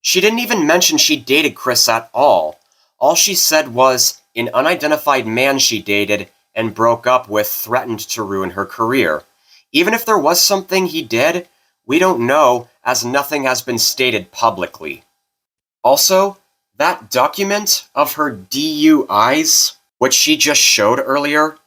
she didn't even mention she dated Chris at all. All she said was an unidentified man she dated and broke up with threatened to ruin her career. Even if there was something he did, we don't know, as nothing has been stated publicly. Also, that document of her DUIs, which she just showed earlier,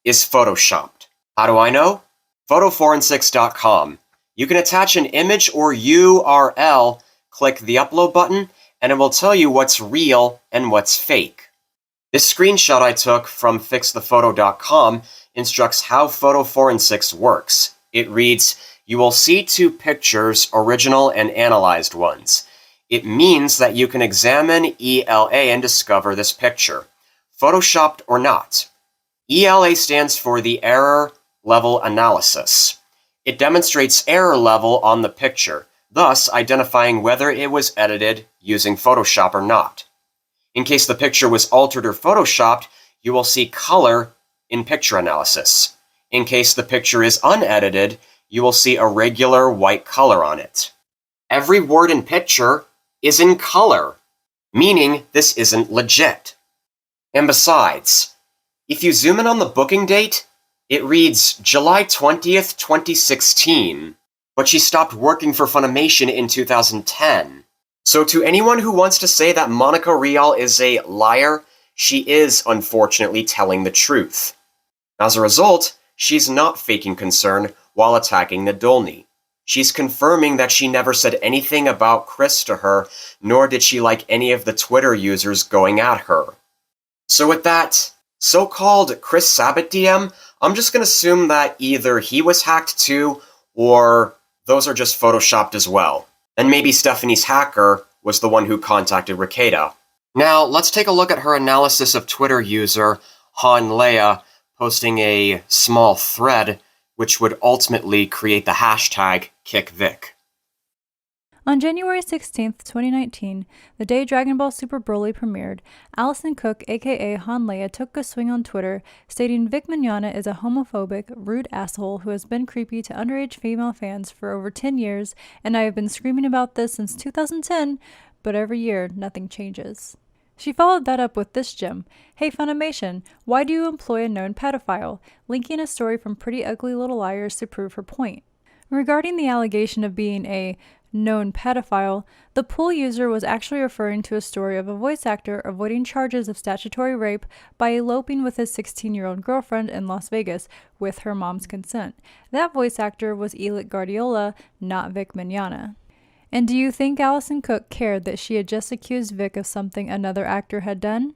is photoshopped. How do I know? Photoforensics.com. You can attach an image or URL, click the upload button, and it will tell you what's real and what's fake. This screenshot I took from fixthephoto.com instructs how photoforensics works. It reads, you will see 2 pictures, original and analyzed ones. It means that you can examine ELA and discover this picture, photoshopped or not. ELA stands for the error level analysis. It demonstrates error level on the picture, thus identifying whether it was edited using Photoshop or not. In case the picture was altered or photoshopped, you will see color in picture analysis. In case the picture is unedited, you will see a regular white color on it. Every word in picture is in color, meaning this isn't legit. And besides, if you zoom in on the booking date, it reads July 20th, 2016, but she stopped working for Funimation in 2010. So to anyone who wants to say that Monica Rial is a liar, she is unfortunately telling the truth. As a result, she's not faking concern while attacking Nadolny. She's confirming that she never said anything about Chris to her, nor did she like any of the Twitter users going at her. So with that so-called Chris Sabat DM, I'm just going to assume that either he was hacked too, or those are just photoshopped as well. And maybe Stephanie's hacker was the one who contacted Rekieta. Now, let's take a look at her analysis of Twitter user Hanleia posting a small thread which would ultimately create the hashtag #KickVic. On January 16th, 2019, the day Dragon Ball Super Broly premiered, Allison Cook, aka Hanleia, took a swing on Twitter, stating Vic Mignogna is a homophobic, rude asshole who has been creepy to underage female fans for over 10 years, and I have been screaming about this since 2010, but every year, nothing changes. She followed that up with this gem. Hey Funimation, why do you employ a known pedophile? Linking a story from Pretty Ugly Little Liars to prove her point. Regarding the allegation of being a known pedophile, the pool user was actually referring to a story of a voice actor avoiding charges of statutory rape by eloping with his 16-year-old girlfriend in Las Vegas with her mom's consent. That voice actor was Illich Guardiola, not Vic Mignogna. And do you think Allison Cook cared that she had just accused Vic of something another actor had done?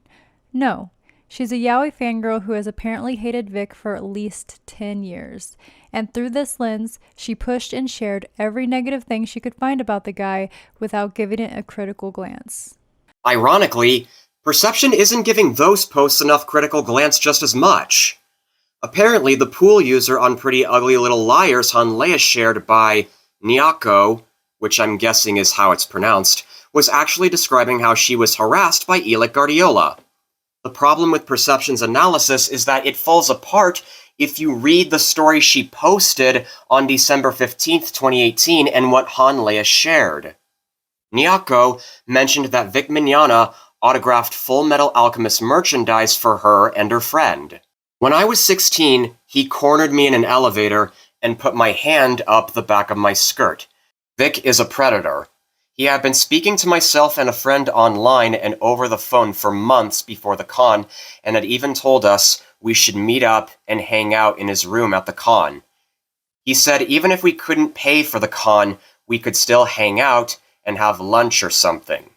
No. She's a yaoi fangirl who has apparently hated Vic for at least 10 years. And through this lens, she pushed and shared every negative thing she could find about the guy without giving it a critical glance. Ironically, Perception isn't giving those posts enough critical glance just as much. Apparently, the pool user on Pretty Ugly Little Liars Hanleia shared by Nyako, which I'm guessing is how it's pronounced, was actually describing how she was harassed by Illich Guardiola. The problem with Perception's analysis is that it falls apart if you read the story she posted on December 15th, 2018 and what Hanleia shared. Nyako mentioned that Vic Mignogna autographed Full Metal Alchemist merchandise for her and her friend. When I was 16, he cornered me in an elevator and put my hand up the back of my skirt. Vic is a predator. He had been speaking to myself and a friend online and over the phone for months before the con, and had even told us we should meet up and hang out in his room at the con. He said even if we couldn't pay for the con, we could still hang out and have lunch or something.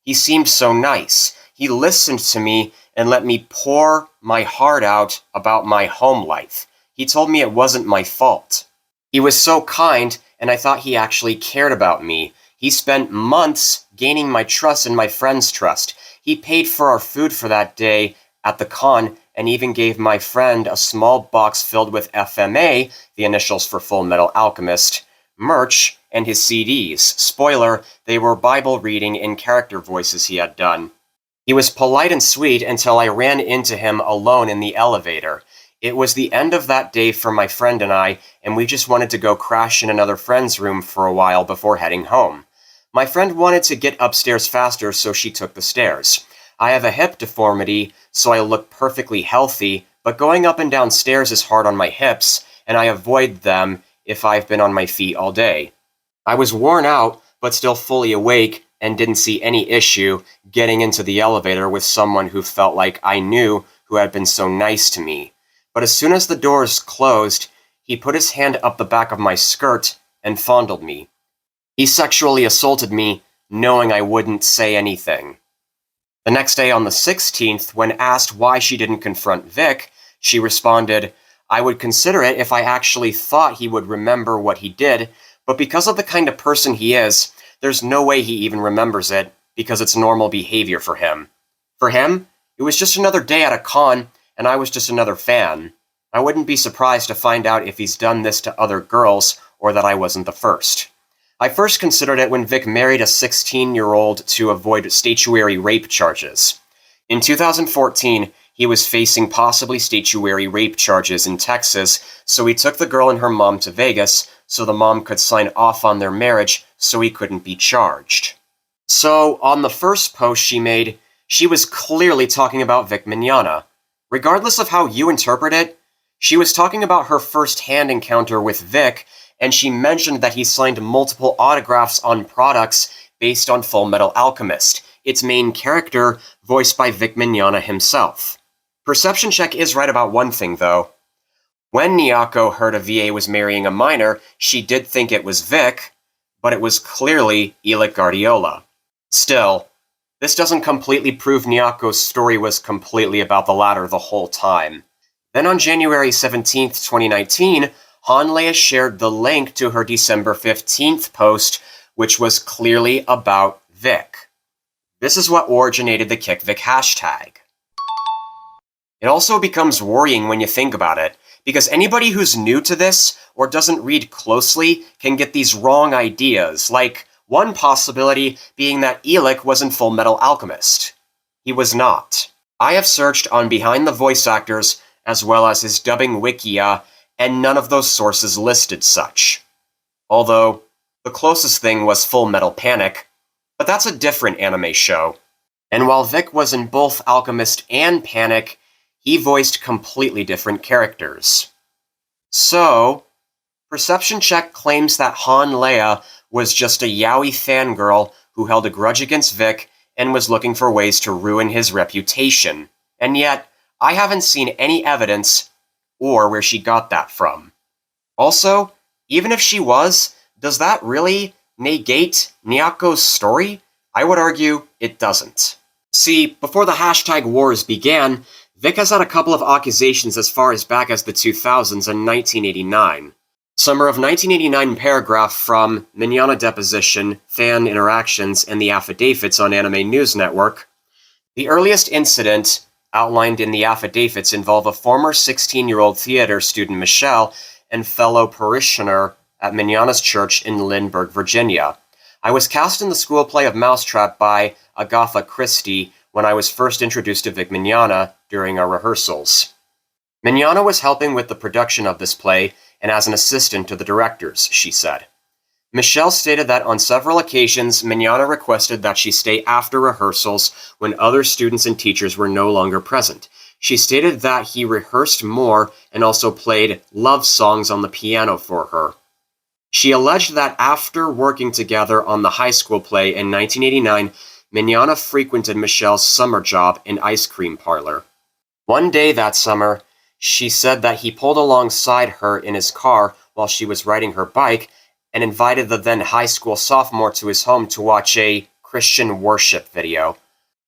He seemed so nice. He listened to me and let me pour my heart out about my home life. He told me it wasn't my fault. He was so kind, and I thought he actually cared about me. He spent months gaining my trust and my friend's trust. He paid for our food for that day at the con and even gave my friend a small box filled with FMA, the initials for Full Metal Alchemist, merch, and his CDs. Spoiler, they were Bible reading in character voices he had done. He was polite and sweet until I ran into him alone in the elevator. It was the end of that day for my friend and I, and we just wanted to go crash in another friend's room for a while before heading home. My friend wanted to get upstairs faster, so she took the stairs. I have a hip deformity, so I look perfectly healthy, but going up and down stairs is hard on my hips, and I avoid them if I've been on my feet all day. I was worn out, but still fully awake, and didn't see any issue getting into the elevator with someone who felt like I knew who had been so nice to me. But as soon as the doors closed, he put his hand up the back of my skirt and fondled me. He sexually assaulted me, knowing I wouldn't say anything. The next day on the 16th, when asked why she didn't confront Vic, she responded, "I would consider it if I actually thought he would remember what he did, but because of the kind of person he is, there's no way he even remembers it, because it's normal behavior for him. For him, it was just another day at a con, and I was just another fan. I wouldn't be surprised to find out if he's done this to other girls, or that I wasn't the first. I first considered it when Vic married a 16-year-old to avoid statutory rape charges. In 2014, he was facing possibly statutory rape charges in Texas, so he took the girl and her mom to Vegas so the mom could sign off on their marriage so he couldn't be charged." So, on the first post she made, she was clearly talking about Vic Mignogna. Regardless of how you interpret it, she was talking about her first-hand encounter with Vic, and she mentioned that he signed multiple autographs on products based on Full Metal Alchemist, its main character voiced by Vic Mignogna himself. Perception Check is right about one thing, though. When Nyako heard a VA was marrying a minor, she did think it was Vic, but it was clearly Illich Guardiola. Still, this doesn't completely prove Nyako's story was completely about the latter the whole time. Then on January 17th, 2019, Hanleia shared the link to her December 15th post, which was clearly about Vic. This is what originated the KickVic hashtag. It also becomes worrying when you think about it, because anybody who's new to this or doesn't read closely can get these wrong ideas, like one possibility being that Illich was in Full Metal Alchemist. He was not. I have searched on Behind the Voice Actors as well as his dubbing Wikia, and none of those sources listed such. Although, the closest thing was Full Metal Panic, but that's a different anime show. And while Vic was in both Alchemist and Panic, he voiced completely different characters. So, Perception Check claims that Hanleia was just a yaoi fangirl who held a grudge against Vic and was looking for ways to ruin his reputation. And yet, I haven't seen any evidence or where she got that from. Also, even if she was, does that really negate Nyako's story? I would argue it doesn't. See, before the hashtag wars began, Vic has had a couple of accusations as far as back as the 2000s and 1989. Summer of 1989 paragraph from Mignogna Deposition, Fan Interactions, and the Affidavits on Anime News Network. The earliest incident outlined in the affidavits involve a former 16-year-old theater student, Michele, and fellow parishioner at Mignogna's church in Lynchburg, Virginia. I was cast in the school play of Mousetrap by Agatha Christie when I was first introduced to Vic Mignogna during our rehearsals. Mignogna was helping with the production of this play and as an assistant to the directors, she said. Michele stated that on several occasions, Mignogna requested that she stay after rehearsals when other students and teachers were no longer present. She stated that he rehearsed more and also played love songs on the piano for her. She alleged that after working together on the high school play in 1989, Mignogna frequented Michele's summer job, an ice cream parlor. One day that summer, she said that he pulled alongside her in his car while she was riding her bike and invited the then high school sophomore to his home to watch a Christian worship video.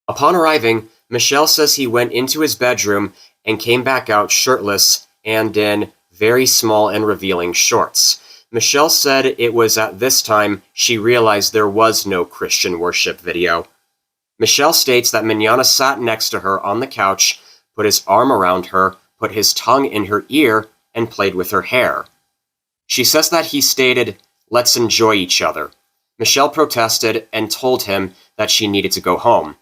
Upon arriving, Michele says he went into his bedroom and came back out shirtless and in very small and revealing shorts. Michele said it was at this time she realized there was no Christian worship video. Michele states that Mignogna sat next to her on the couch, put his arm around her, put his tongue in her ear, and played with her hair. She says that he stated, "Let's enjoy each other." Michele protested and told him that she needed to go home.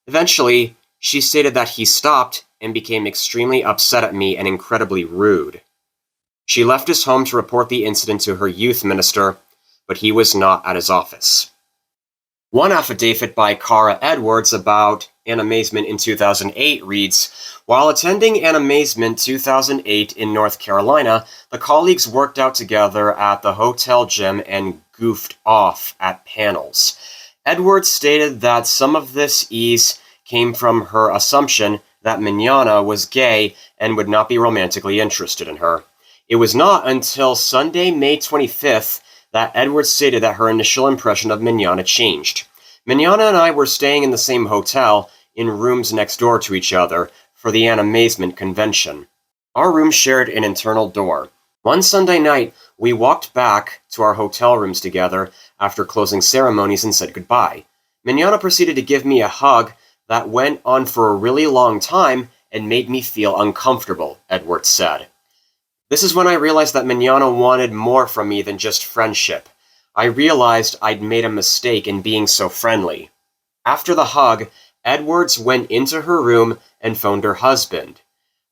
Eventually, she stated that he stopped and became extremely upset at me and incredibly rude. She left his home to report the incident to her youth minister, but he was not at his office. One affidavit by Cara Edwards about Animazement in 2008 reads, "While attending Animazement 2008 in North Carolina, the colleagues worked out together at the hotel gym and goofed off at panels." Edwards stated that some of this ease came from her assumption that Mignogna was gay and would not be romantically interested in her. It was not until Sunday, May 25th, that Edwards stated that her initial impression of Mignogna changed. Mignogna and I were staying in the same hotel, in rooms next door to each other, for the Animazement convention. Our room shared an internal door. One Sunday night, we walked back to our hotel rooms together after closing ceremonies and said goodbye. Mignogna proceeded to give me a hug that went on for a really long time and made me feel uncomfortable, Edwards said. This is when I realized that Mignogna wanted more from me than just friendship. I realized I'd made a mistake in being so friendly. After the hug, Edwards went into her room and phoned her husband.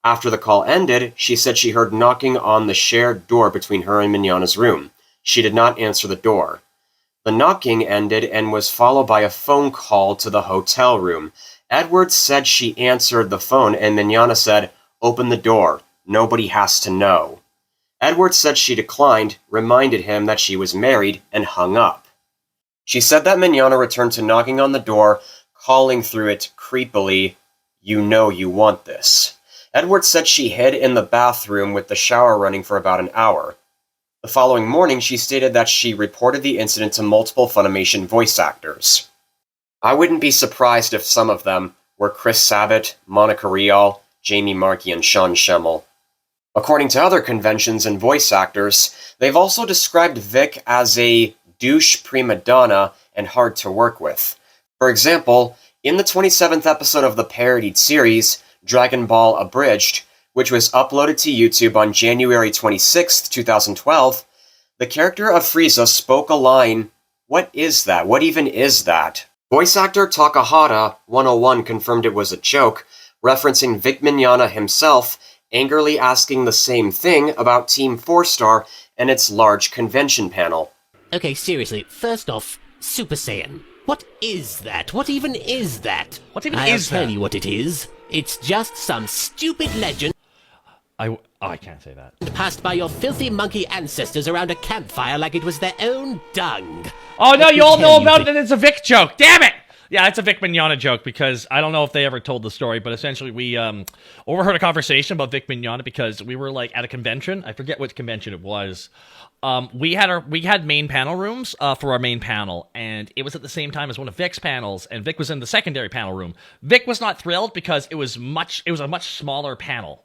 After the call ended, she said she heard knocking on the shared door between her and Mignogna's room. She did not answer the door. The knocking ended and was followed by a phone call to the hotel room. Edwards said she answered the phone and Mignogna said, "Open the door. Nobody has to know." Edwards said she declined, reminded him that she was married, and hung up. She said that Mignogna returned to knocking on the door, calling through it creepily, "You know you want this." Edwards said she hid in the bathroom with the shower running for about an hour. The following morning, she stated that she reported the incident to multiple Funimation voice actors. I wouldn't be surprised if some of them were Chris Sabat, Monica Rial, Jamie Marchi, and Sean Schemmel. According to other conventions and voice actors, they've also described Vic as a douche prima donna and hard to work with. For example, in the 27th episode of the parodied series, Dragon Ball Abridged, which was uploaded to YouTube on January 26, 2012, the character of Frieza spoke a line, "What is that? What even is that?" Voice actor Takahata 101 confirmed it was a joke, referencing Vic Mignogna himself, angrily asking the same thing about Team 4-Star and its large convention panel. Okay, seriously, first off, Super Saiyan. What is that? What even is that? What even I'll is that? tell you what it is. It's just some stupid legend I can't say that. passed by your filthy monkey ancestors around a campfire like it was their own dung. Oh no, Let you me all tell know you, about it. It's a Vic joke. Damn it! Yeah, it's a Vic Mignogna joke because I don't know if they ever told the story, but essentially we overheard a conversation about Vic Mignogna because we were like at a convention. I forget which convention it was. We had main panel rooms for our main panel, and it was at the same time as one of Vic's panels, and Vic was in the secondary panel room. Vic was not thrilled because it was a much smaller panel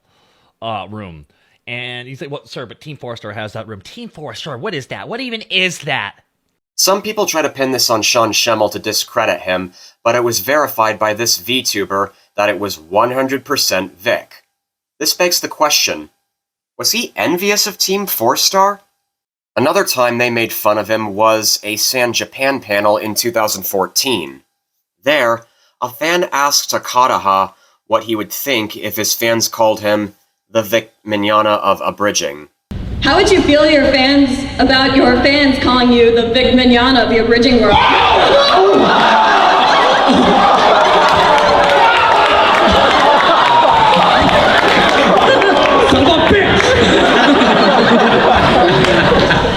room. And he's like, "Well, sir, but Team 4-Star has that room." Team 4-Star, what is that? What even is that? Some people try to pin this on Sean Schemmel to discredit him, but it was verified by this VTuber, that it was 100% Vic. This begs the question, was he envious of Team 4-Star? Another time they made fun of him was a San Japan panel in 2014. There, a fan asked Takadaha what he would think if his fans called him the Vic Mignogna of abridging. How would you feel about your fans calling you the Vic Mignogna of the abridging world?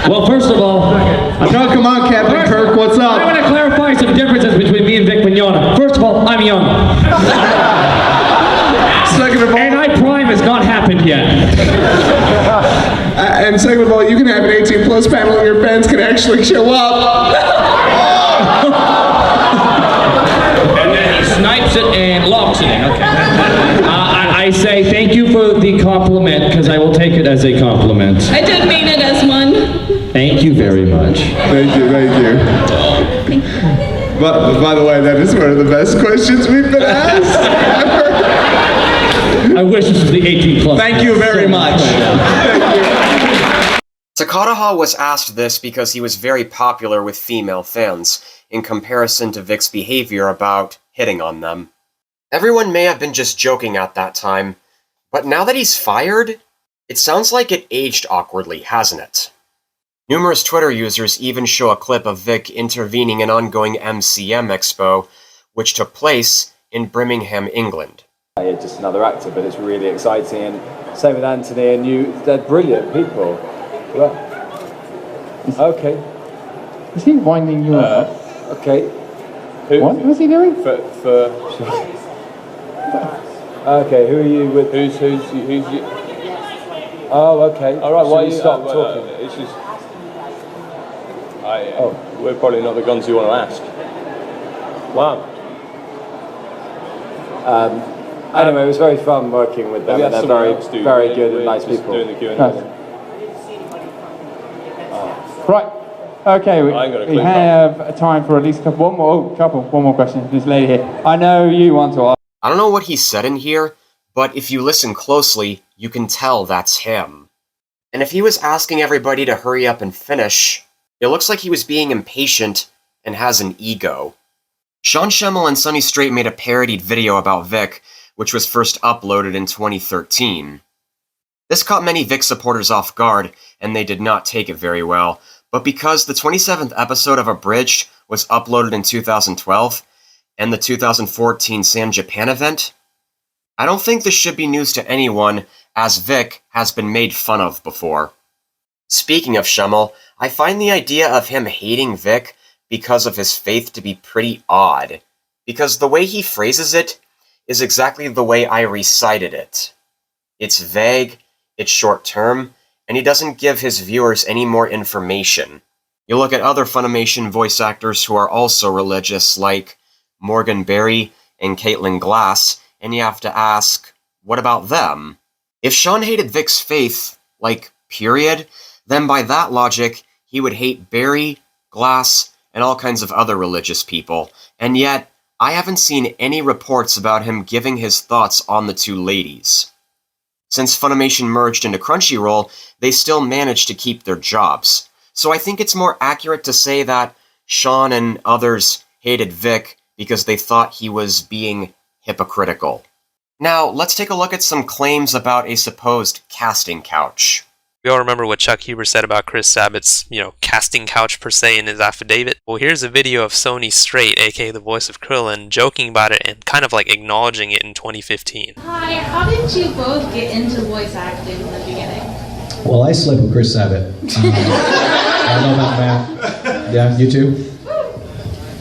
Well, first of all, no, come on, Captain Kirk, what's up? I want to clarify some differences between me and Vic Mignogna. First of all, I'm young. Second of all, and I-Prime has not happened yet. And second of all, you can have an 18+ panel and your fans can actually show up. And then he snipes it and locks it in. Okay. I say thank you for the compliment, because I will take it as a compliment. I did mean it as one. Thank you very much. Thank you, thank you. But by the way, that is one of the best questions we've been asked ever. I wish this was the 18+. Thank you very much. Thank you. Takadaha was asked this because he was very popular with female fans, in comparison to Vic's behavior about hitting on them. Everyone may have been just joking at that time, but now that he's fired, it sounds like it aged awkwardly, hasn't it? Numerous Twitter users even show a clip of Vic intervening in ongoing MCM Expo, which took place in Birmingham, England. Yeah, just another actor, but it's really exciting. And same with Anthony and you, they're brilliant people. Well, okay. Is he winding you up? Okay. What was he doing? Okay, who are you with? Who's you? Oh, okay. All right, why you stop talking? It's just... We're probably not the guns you want to ask. Wow. Anyway, it was very fun working with them, and they're very good and nice people. Doing the Q&A. Right. Okay, we have time for at least one more question. This lady here. I know you want to ask. I don't know what he said in here, but if you listen closely, you can tell that's him. And if he was asking everybody to hurry up and finish, it looks like he was being impatient and has an ego. Sean Schemmel and Sonny Strait made a parodied video about Vic, which was first uploaded in 2013. This caught many Vic supporters off guard, and they did not take it very well, but because the 27th episode of Abridged was uploaded in 2012, and the 2014 San Japan event, I don't think this should be news to anyone, as Vic has been made fun of before. Speaking of Schemmel, I find the idea of him hating Vic because of his faith to be pretty odd, because the way he phrases it is exactly the way I recited it. It's vague, it's short-term, and he doesn't give his viewers any more information. You look at other Funimation voice actors who are also religious, like Morgan Berry and Caitlin Glass, and you have to ask, what about them? If Sean hated Vic's faith, like, period, then by that logic, he would hate Berry, Glass, and all kinds of other religious people, and yet, I haven't seen any reports about him giving his thoughts on the two ladies. Since Funimation merged into Crunchyroll, they still managed to keep their jobs, so I think it's more accurate to say that Sean and others hated Vic because they thought he was being hypocritical. Now, let's take a look at some claims about a supposed casting couch. We all remember what Chuck Huber said about Chris Sabat's, casting couch per se in his affidavit. Well, here's a video of Sonny Strait, aka the voice of Krillin, joking about it and kind of like acknowledging it in 2015. Hi, how did you both get into voice acting in the beginning? Well, I slept with Chris Sabat. I know about that. Yeah, you too?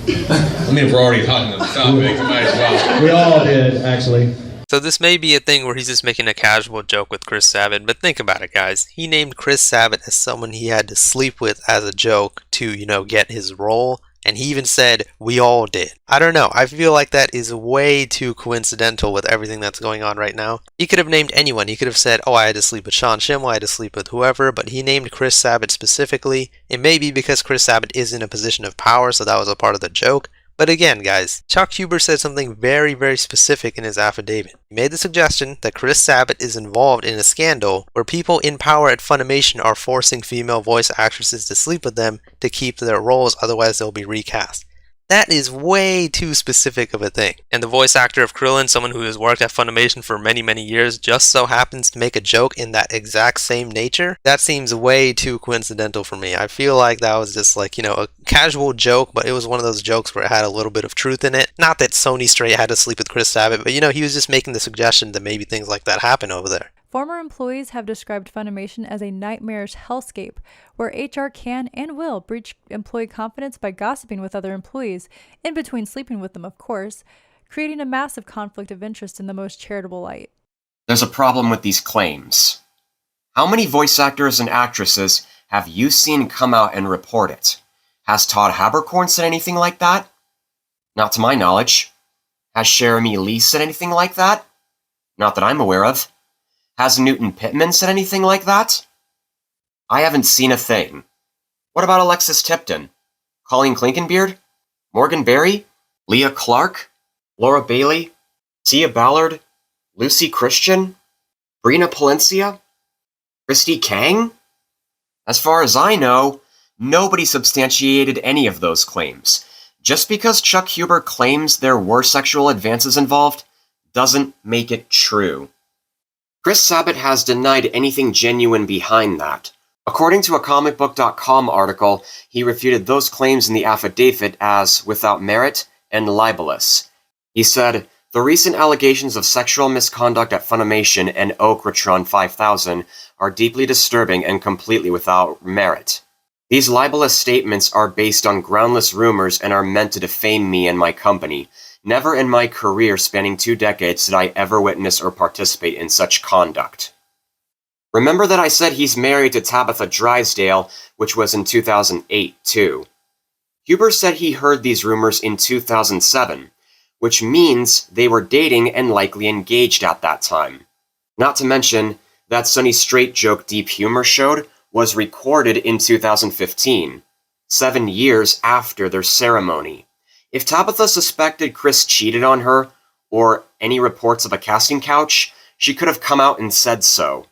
I mean, if we're already talking on the topic, might as well. We all did, actually. So this may be a thing where he's just making a casual joke with Chris Sabat, but think about it, guys. He named Chris Sabat as someone he had to sleep with as a joke to, get his role, and he even said, we all did. I don't know, I feel like that is way too coincidental with everything that's going on right now. He could have named anyone. He could have said, I had to sleep with Sean Schemmel, I had to sleep with whoever, but he named Chris Sabat specifically. It may be because Chris Sabat is in a position of power, so that was a part of the joke, But again, guys, Chuck Huber said something very, very specific in his affidavit. He made the suggestion that Chris Sabat is involved in a scandal where people in power at Funimation are forcing female voice actresses to sleep with them to keep their roles, otherwise they'll be recast. That is way too specific of a thing. And the voice actor of Krillin, someone who has worked at Funimation for many, many years, just so happens to make a joke in that exact same nature? That seems way too coincidental for me. I feel like that was just like, a casual joke, but it was one of those jokes where it had a little bit of truth in it. Not that Sony straight had to sleep with Chris Sabat, but he was just making the suggestion that maybe things like that happen over there. Former employees have described Funimation as a nightmarish hellscape, where HR can and will breach employee confidence by gossiping with other employees, in between sleeping with them, of course, creating a massive conflict of interest in the most charitable light. There's a problem with these claims. How many voice actors and actresses have you seen come out and report it? Has Todd Haberkorn said anything like that? Not to my knowledge. Has Jeremy Lee said anything like that? Not that I'm aware of. Has Newton Pittman said anything like that? I haven't seen a thing. What about Alexis Tipton? Colleen Klinkenbeard? Morgan Berry? Leah Clark? Laura Bailey? Tia Ballard? Lucy Christian? Brina Palencia? Christy Kang? As far as I know, nobody substantiated any of those claims. Just because Chuck Huber claims there were sexual advances involved doesn't make it true. Chris Sabat has denied anything genuine behind that. According to a comicbook.com article, he refuted those claims in the affidavit as without merit and libelous. He said, "The recent allegations of sexual misconduct at Funimation and Okratron 5000 are deeply disturbing and completely without merit. These libelous statements are based on groundless rumors and are meant to defame me and my company. Never in my career spanning 2 decades did I ever witness or participate in such conduct." Remember that I said he's married to Tabitha Drysdale, which was in 2008, too. Huber said he heard these rumors in 2007, which means they were dating and likely engaged at that time. Not to mention, that Sunny Straight joke Deep Humor showed was recorded in 2015, 7 years after their ceremony. If Tabitha suspected Chris cheated on her, or any reports of a casting couch, she could have come out and said so.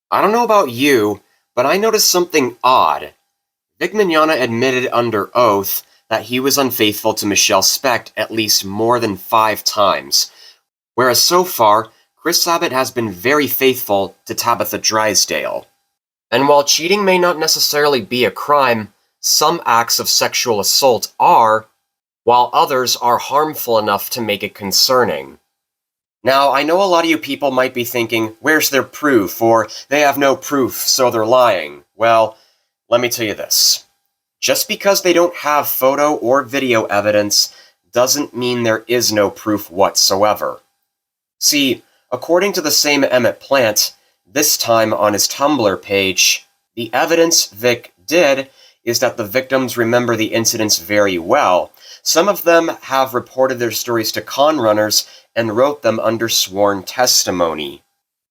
I don't know about you, but I noticed something odd. Vic Mignogna admitted under oath that he was unfaithful to Michele Specht at least more than 5 times, whereas so far, Chris Sabat has been very faithful to Tabitha Drysdale. And while cheating may not necessarily be a crime, some acts of sexual assault are, while others are harmful enough to make it concerning. Now, I know a lot of you people might be thinking, where's their proof, or they have no proof, so they're lying. Well, let me tell you this. Just because they don't have photo or video evidence doesn't mean there is no proof whatsoever. See, according to the same Emmett Plant, this time on his Tumblr page, the evidence Vic did is that the victims remember the incidents very well. Some of them have reported their stories to con runners and wrote them under sworn testimony.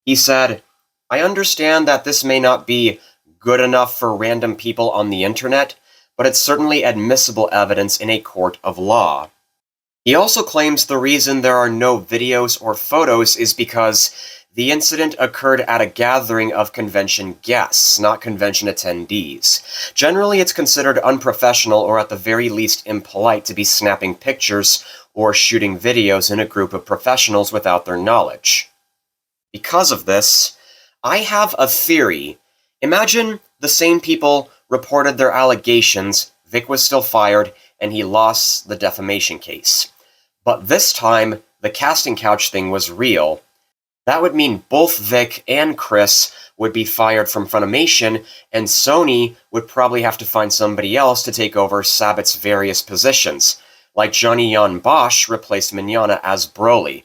He said, "I understand that this may not be good enough for random people on the internet, but it's certainly admissible evidence in a court of law." He also claims the reason there are no videos or photos is because the incident occurred at a gathering of convention guests, not convention attendees. Generally, it's considered unprofessional or at the very least impolite to be snapping pictures or shooting videos in a group of professionals without their knowledge. Because of this, I have a theory. Imagine the same people reported their allegations, Vic was still fired, and he lost the defamation case. But this time, the casting couch thing was real. That would mean both Vic and Chris would be fired from Funimation, and Sony would probably have to find somebody else to take over Sabat's various positions, like Johnny Jan Bosch replaced Mignogna as Broly.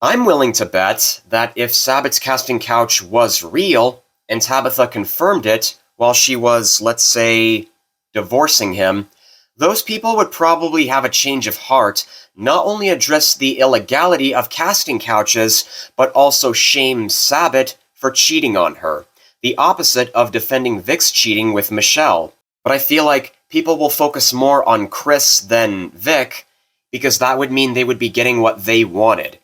I'm willing to bet that if Sabat's casting couch was real, and Tabitha confirmed it while she was, let's say, divorcing him, those people would probably have a change of heart, not only address the illegality of casting couches, but also shame Sabat for cheating on her, the opposite of defending Vic's cheating with Michele. But I feel like people will focus more on Chris than Vic, because that would mean they would be getting what they wanted,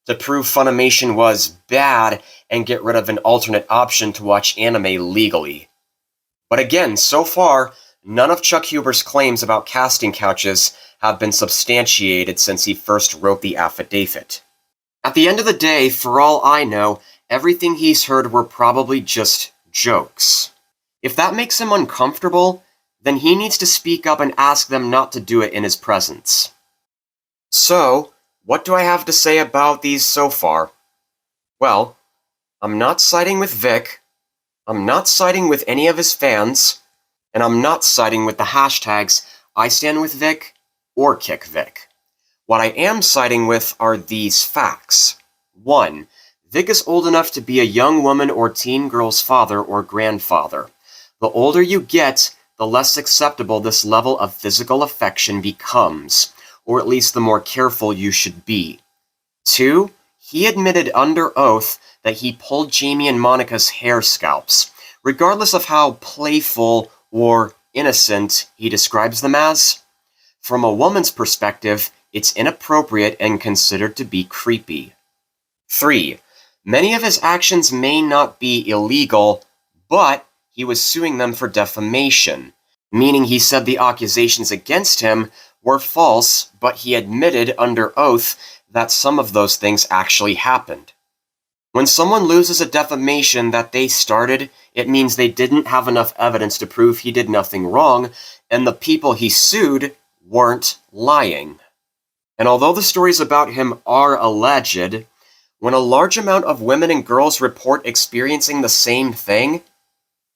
to prove Funimation was bad and get rid of an alternate option to watch anime legally. But again, so far, none of Chuck Huber's claims about casting couches have been substantiated since he first wrote the affidavit. At the end of the day, for all I know, everything he's heard were probably just jokes. If that makes him uncomfortable, then he needs to speak up and ask them not to do it in his presence. So, what do I have to say about these so far? Well, I'm not siding with Vic, I'm not siding with any of his fans, and I'm not siding with the hashtags I stand with Vic or kick Vic. What I am siding with are these facts. 1. Vic is old enough to be a young woman or teen girl's father or grandfather. The older you get, the less acceptable this level of physical affection becomes, or at least the more careful you should be. 2. He admitted under oath that he pulled Jamie and Monica's hair scalps, regardless of how playful or innocent he describes them as. From a woman's perspective, it's inappropriate and considered to be creepy. 3. Many of his actions may not be illegal, but he was suing them for defamation, meaning he said the accusations against him were false, but he admitted under oath that some of those things actually happened. When someone loses a defamation that they started, it means they didn't have enough evidence to prove he did nothing wrong, and the people he sued weren't lying. And although the stories about him are alleged, when a large amount of women and girls report experiencing the same thing,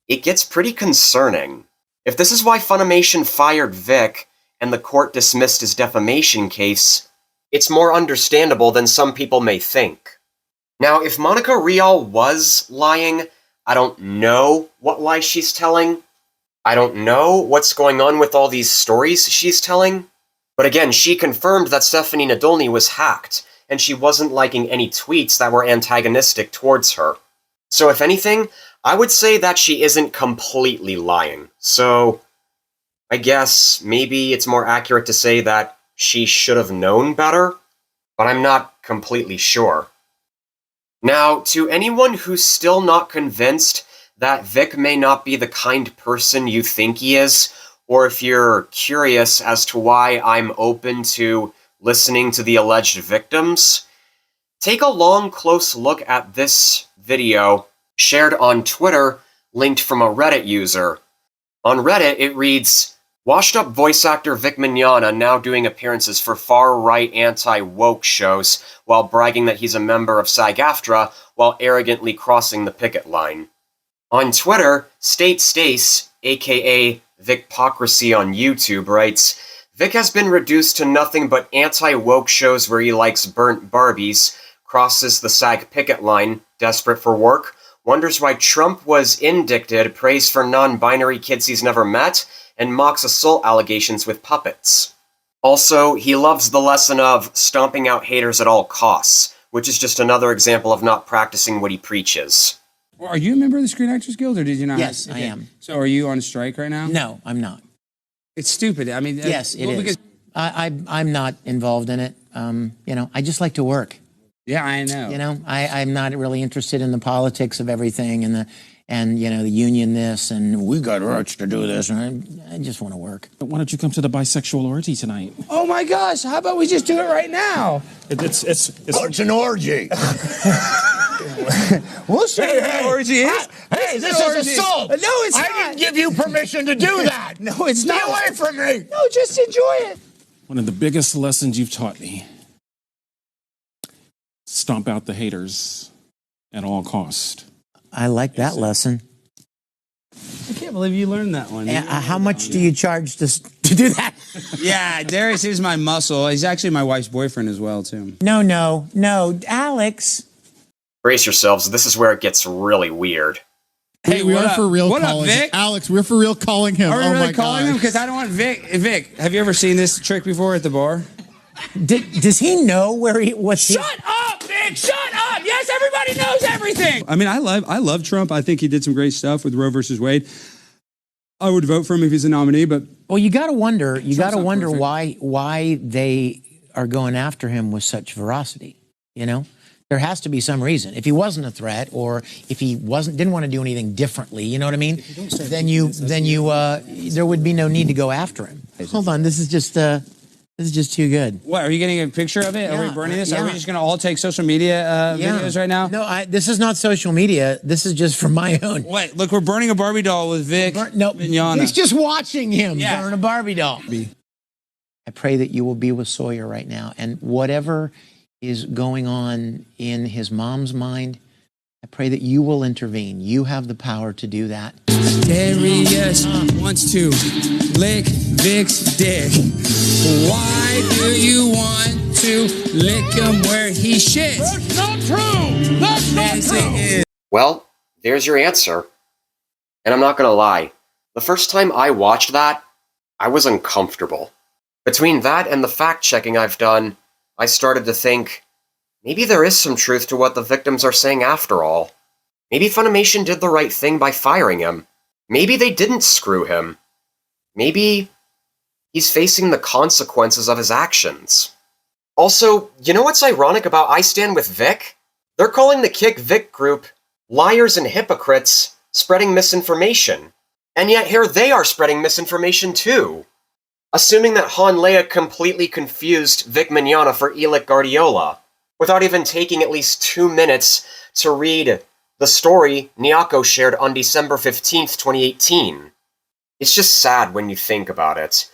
it gets pretty concerning. If this is why Funimation fired Vic and the court dismissed his defamation case, it's more understandable than some people may think. Now, if Monica Rial was lying, I don't know what lies she's telling. I don't know what's going on with all these stories she's telling. But again, she confirmed that Stephanie Nadolny was hacked, and she wasn't liking any tweets that were antagonistic towards her. So if anything, I would say that she isn't completely lying. So I guess maybe it's more accurate to say that she should have known better, but I'm not completely sure. Now, to anyone who's still not convinced that Vic may not be the kind person you think he is, or if you're curious as to why I'm open to listening to the alleged victims, take a long, close look at this video shared on Twitter, linked from a Reddit user. On Reddit, it reads, "Washed-up voice actor Vic Mignogna now doing appearances for far-right anti-woke shows while bragging that he's a member of SAG-AFTRA while arrogantly crossing the picket line." On Twitter, State Stace, aka Hypocrisy on YouTube, writes, "Vic has been reduced to nothing but anti-woke shows where he likes burnt Barbies, crosses the SAG picket line, desperate for work, wonders why Trump was indicted, prays for non-binary kids he's never met, and mocks assault allegations with puppets. Also, he loves the lesson of stomping out haters at all costs, which is just another example of not practicing what he preaches." Well, are you a member of the Screen Actors Guild, or did you not? Yes, I am. So are you on strike right now? No, I'm not. It's stupid. I mean, yes, it is. Because I'm not involved in it. I just like to work. Yeah, I know. I'm not really interested in the politics of everything and the union this and we got rights to do this. And I just want to work. Why don't you come to the bisexual orgy tonight? Oh my gosh! How about we just do it right now? It's an orgy. We'll show you what orgy is. Hey, this is assault. No, it's not. I didn't give you permission to do that. No, it's not. Get away from me. No, just enjoy it. one of the biggest lessons you've taught me. Stomp out the haters at all cost. I like that lesson. I can't believe you learned that one. How much do you charge to do that? Yeah, Darius is my muscle. He's actually my wife's boyfriend as well, too. No, Alex. Brace yourselves, this is where it gets really weird. Hey, we are for real what calling up, Vic? Alex, we're for real calling him. Are we oh really my calling God. him? Because I don't want Vic. Vic, have you ever seen this trick before at the bar? Does he know where he was? Shut up, Vic! Shut up! Yes, everybody knows everything. I mean, I love Trump. I think he did some great stuff with Roe versus Wade. I would vote for him if he's a nominee, but well, you got to wonder. You got to wonder why they are going after him with such ferocity, you know? There has to be some reason. If he wasn't a threat, or if he didn't want to do anything differently, you know what I mean? Then there would be no need to go after him. Hold on, this is just too good. What, are you getting a picture of it? Yeah, Are we burning this? yeah. Are we just going to all take social media videos right now? No, this is not social media. This is just for my own. Wait, look, we're burning a Barbie doll with Vic Mignogna. It's just watching him Yeah. burn a Barbie doll. I pray that you will be with Sawyer right now, and whatever is going on in his mom's mind, I pray that you will intervene. You have the power to do that. Darius wants to lick Vic's dick. Why do you want to lick him where he shits? That's not true. That's not true. Well, there's your answer. And I'm not gonna lie, the first time I watched that, I was uncomfortable. Between that and the fact-checking I've done, I started to think, maybe there is some truth to what the victims are saying after all. Maybe Funimation did the right thing by firing him. Maybe they didn't screw him. Maybe he's facing the consequences of his actions. Also, you know what's ironic about I Stand With Vic? They're calling the Kick Vic group liars and hypocrites spreading misinformation. And yet here they are spreading misinformation too. Assuming that Hanleia completely confused Vic Mignogna for Illich Guardiola, without even taking at least 2 minutes to read the story Nyako shared on December 15th, 2018. It's just sad when you think about it.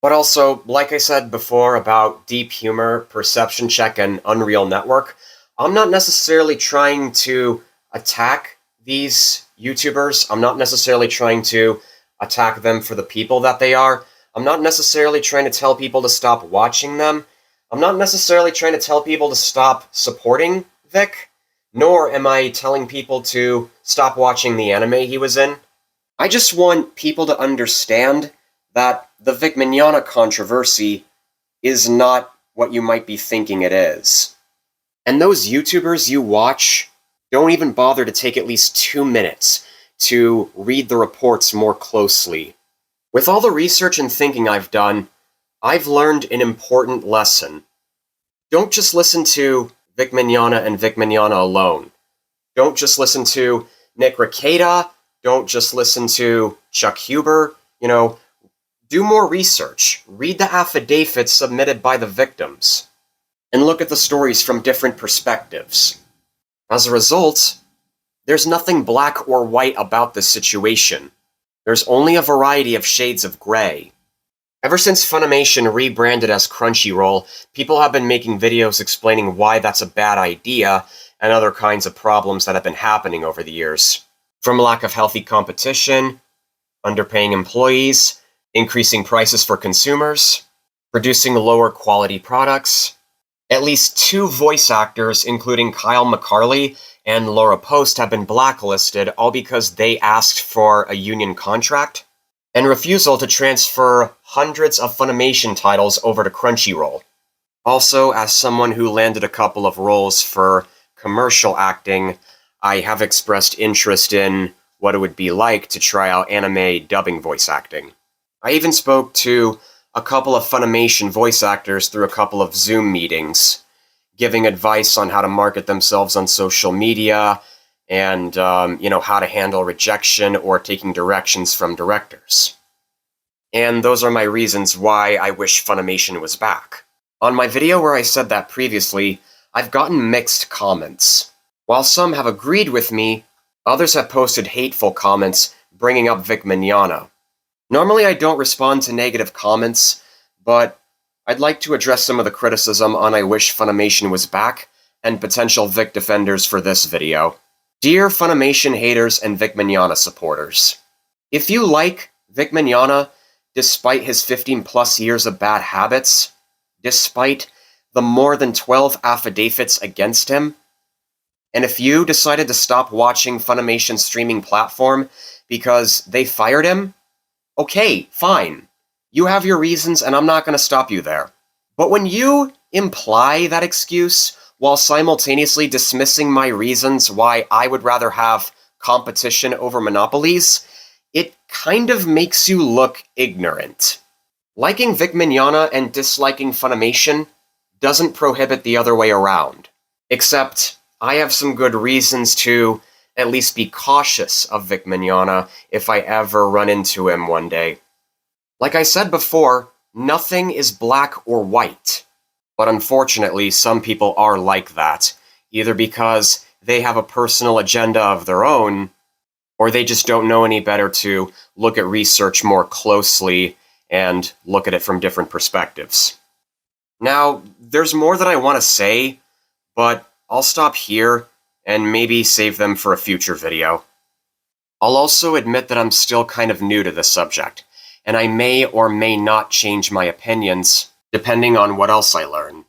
But also, like I said before about deep humor, perception check, and Unreal Network, I'm not necessarily trying to attack these YouTubers. I'm not necessarily trying to attack them for the people that they are. I'm not necessarily trying to tell people to stop watching them. I'm not necessarily trying to tell people to stop supporting Vic, nor am I telling people to stop watching the anime he was in. I just want people to understand that the Vic Mignogna controversy is not what you might be thinking it is. And those YouTubers you watch don't even bother to take at least 2 minutes to read the reports more closely. With all the research and thinking I've done, I've learned an important lesson. Don't just listen to Vic Mignogna and Vic Mignogna alone. Don't just listen to Nick Rekieta. Don't just listen to Chuck Huber. Do more research. Read the affidavits submitted by the victims. And look at the stories from different perspectives. As a result, there's nothing black or white about this situation. There's only a variety of shades of gray. Ever since Funimation rebranded as Crunchyroll, people have been making videos explaining why that's a bad idea and other kinds of problems that have been happening over the years. From lack of healthy competition, underpaying employees, increasing prices for consumers, producing lower quality products. At least 2 voice actors, including Kyle McCarley and Laura Post, have been blacklisted, all because they asked for a union contract, and refusal to transfer hundreds of Funimation titles over to Crunchyroll. Also, as someone who landed a couple of roles for commercial acting, I have expressed interest in what it would be like to try out anime dubbing voice acting. I even spoke to a couple of Funimation voice actors through a couple of Zoom meetings, giving advice on how to market themselves on social media and, how to handle rejection or taking directions from directors. And those are my reasons why I wish Funimation was back. On my video where I said that previously, I've gotten mixed comments. While some have agreed with me, others have posted hateful comments bringing up Vic Mignogna. Normally I don't respond to negative comments, but I'd like to address some of the criticism on I wish Funimation was back and potential Vic defenders for this video. Dear Funimation haters and Vic Mignogna supporters, if you like Vic Mignogna, despite his 15+ years of bad habits, despite the more than 12 affidavits against him, and if you decided to stop watching Funimation's streaming platform because they fired him, okay, fine. You have your reasons, and I'm not going to stop you there. But when you imply that excuse while simultaneously dismissing my reasons why I would rather have competition over monopolies, it kind of makes you look ignorant. Liking Vic Mignogna and disliking Funimation doesn't prohibit the other way around. Except, I have some good reasons to at least be cautious of Vic Mignogna if I ever run into him one day. Like I said before, nothing is black or white. But unfortunately, some people are like that, either because they have a personal agenda of their own, or they just don't know any better to look at research more closely and look at it from different perspectives. Now, there's more that I want to say, but I'll stop here and maybe save them for a future video. I'll also admit that I'm still kind of new to this subject, and I may or may not change my opinions, depending on what else I learn.